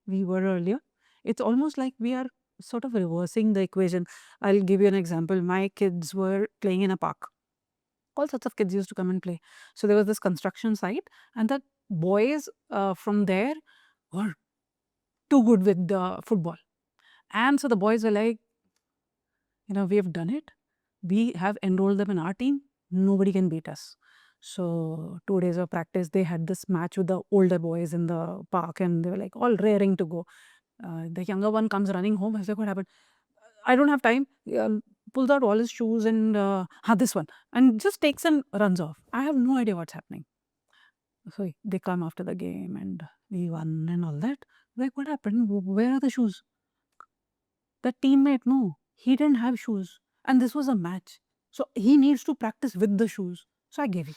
we were earlier. It's almost like we are sort of reversing the equation. I'll give you an example. My kids were playing in a park. All sorts of kids used to come and play. So there was this construction site, and the boys from there were too good with the football. And so the boys were like, we have done it. We have enrolled them in our team. Nobody can beat us. So 2 days of practice, they had this match with the older boys in the park, and they were like all raring to go. The younger one comes running home. I was like, what happened? I don't have time. Pulls out all his shoes and this one, and just takes and runs off. I have no idea what's happening. So they come after the game and we won and all that. Like, what happened? Where are the shoes? The teammate, no, he didn't have shoes. And this was a match. So he needs to practice with the shoes. So I gave it.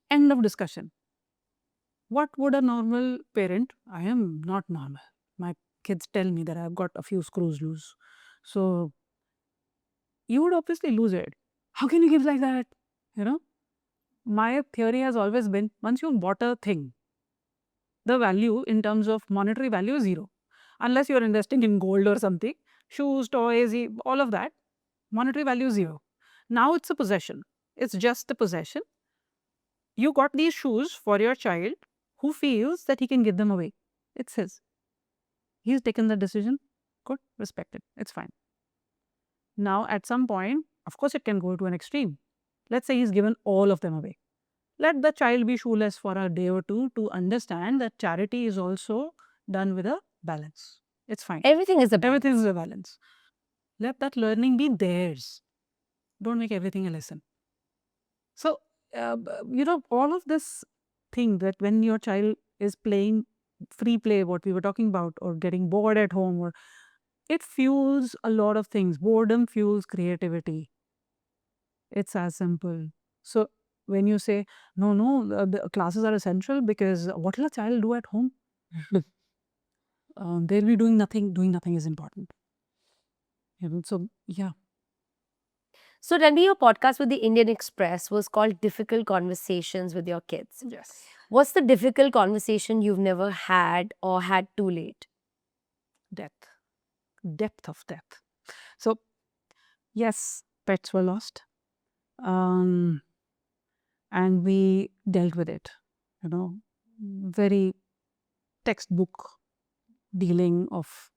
End of discussion. What would a normal parent? I am not normal. My kids tell me that I've got a few screws loose. So you would obviously lose it. How can you give like that? My theory has always been, once you've bought a thing, the value in terms of monetary value is zero. Unless you're investing in gold or something, shoes, toys, all of that, monetary value is zero. Now it's a possession. It's just a possession. You got these shoes for your child who feels that he can give them away. It's his. He's taken the decision. Good, respect it. It's fine. Now, at some point, of course, it can go to an extreme. Let's say he's given all of them away. Let the child be shoeless for a day or two to understand that charity is also done with a balance. It's fine. Everything is a balance. Everything is a balance. Let that learning be theirs. Don't make everything a lesson. So, all of this thing that when your child is playing free play, what we were talking about, or getting bored at home, or it fuels a lot of things. Boredom fuels creativity. It's as simple. So when you say, no, the classes are essential, because what will a child do at home? They'll be doing nothing. Doing nothing is important. So, yeah. So, Ranvi, your podcast with the Indian Express was called Difficult Conversations with Your Kids. Yes. What's the difficult conversation you've never had or had too late? Death. Depth of death. So, yes, pets were lost. And we dealt with it. Very textbook dealing of,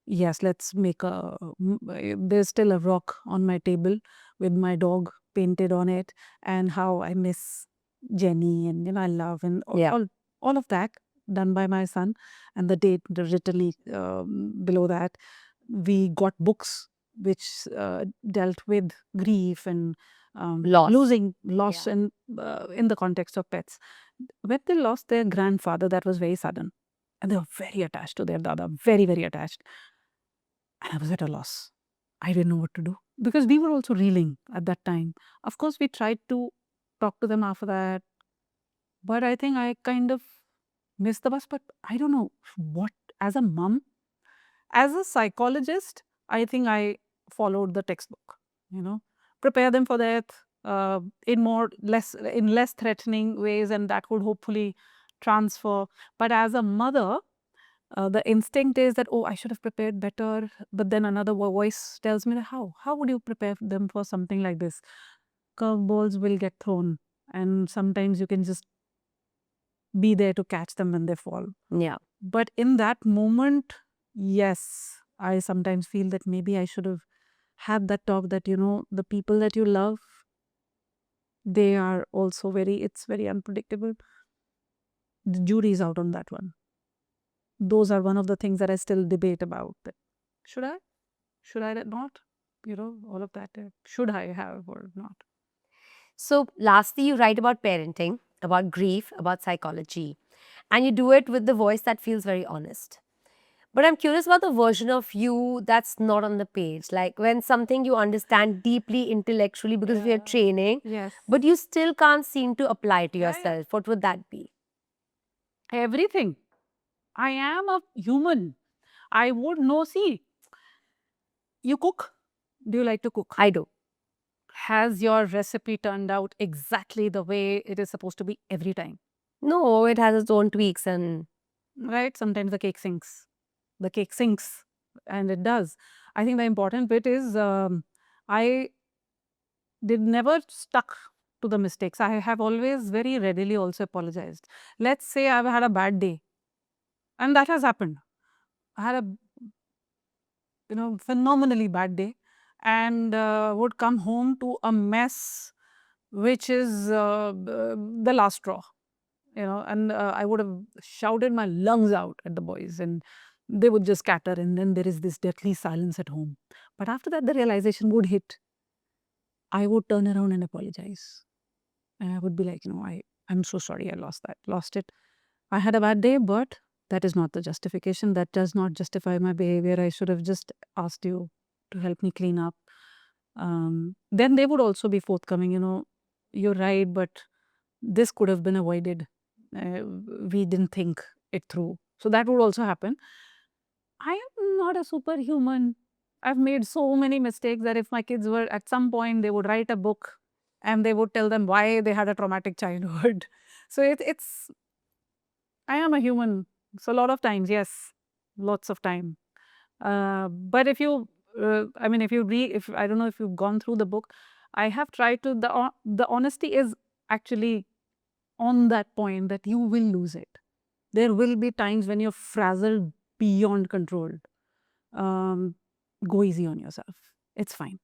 yes, let's make there's still a rock on my table with my dog painted on it, and how I miss Jenny, and I love, and Yeah. all all of that done by my son. And the date literally below that, we got books which dealt with grief and Loss. losing loss Yeah. and in the context of pets. When they lost their grandfather, that was very sudden, and they were very attached to their dada, very, very attached. And I was at a loss. I didn't know what to do because we were also reeling at that time. Of course, we tried to talk to them after that, but I think I kind of missed the bus. But I don't know what, as a mom, as a psychologist, I think I followed the textbook, you know, prepare them for death in less threatening ways, and that would hopefully transfer. But as a mother, the instinct is that, oh, I should have prepared better. But then another voice tells me that how would you prepare them for something like this? Curveballs will get thrown, and sometimes you can just be there to catch them when they fall. Yeah. But in that moment, yes, I sometimes feel that maybe I should have had that talk that, the people that you love, they are also it's very unpredictable. The jury's out on that one. Those are one of the things that I still debate about. That should I? Should I not? All of that. Should I have or not? So, lastly, you write about parenting, about grief, about psychology, and you do it with the voice that feels very honest. But I'm curious about the version of you that's not on the page. Like when something you understand deeply intellectually because of your training, Yes. but you still can't seem to apply to Yeah, yeah. yourself. What would that be? Everything. I am a human. I would know. See, you cook. Do you like to cook? I do. Has your recipe turned out exactly the way it is supposed to be every time? No, it has its own tweaks and Right? Sometimes the cake sinks. The cake sinks, and it does. I think the important bit is I did never stuck to the mistakes. I have always very readily also apologized. Let's say I've had a bad day, and that has happened. I had a phenomenally bad day, and would come home to a mess, which is the last straw. And I would have shouted my lungs out at the boys, and they would just scatter, and then there is this deathly silence at home. But after that, the realization would hit. I would turn around and apologize. And I would be like, I'm so sorry I lost it. I had a bad day, but that is not the justification. That does not justify my behavior. I should have just asked you to help me clean up. Then they would also be forthcoming, you're right, but this could have been avoided. We didn't think it through. So that would also happen. I am not a superhuman. I've made so many mistakes that if my kids were at some point, they would write a book and they would tell them why they had a traumatic childhood. So I am a human. So a lot of times, yes, lots of time. But if you, if you read, if I don't know if you've gone through the book, I have tried to, the honesty is actually on that point that you will lose it. There will be times when you're frazzled beyond control. Um, go easy on yourself. It's fine.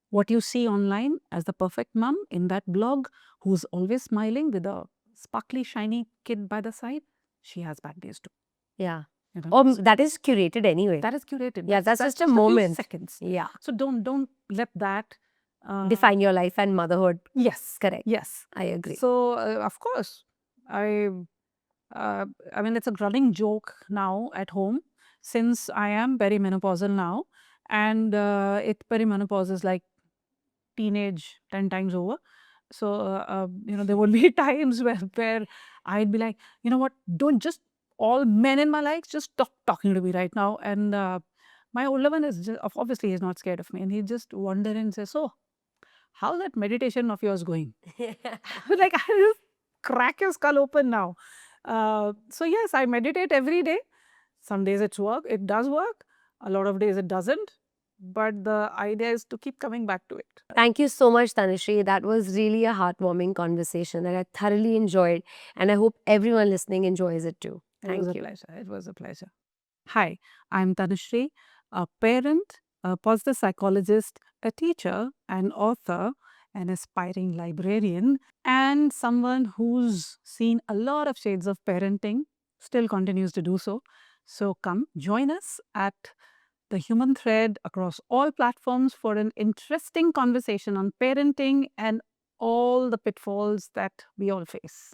What you see online as the perfect mom in that blog who's always smiling with a sparkly, shiny kid by the side, she has bad days too. yeah. So That is curated anyway. that is curated. Yeah, that's just a few moment. seconds. Yeah. So don't let that Define your life and motherhood. Yes, Correct. yes, I agree. So of course, it's a running joke now at home since I am perimenopausal now, and perimenopause is like teenage 10 times over. So there would be times where I'd be like, you know what? Don't just all men in my life just stop talking to me right now. And my older one is just, obviously he's not scared of me, and he just wonder and says, "So, how's that meditation of yours going?" Like I just crack your skull open now. So yes, I meditate every day. Some days it does work. A lot of days it doesn't. But the idea is to keep coming back to it. Thank you so much, Tanushree. That was really a heartwarming conversation that I thoroughly enjoyed, and I hope everyone listening enjoys it too. It was Thank a you. pleasure. It was a pleasure. Hi, I'm Tanushree, a parent, a positive psychologist, a teacher, an author, an aspiring librarian, and someone who's seen a lot of shades of parenting, still continues to do so. So come join us at the human thread across all platforms for an interesting conversation on parenting and all the pitfalls that we all face.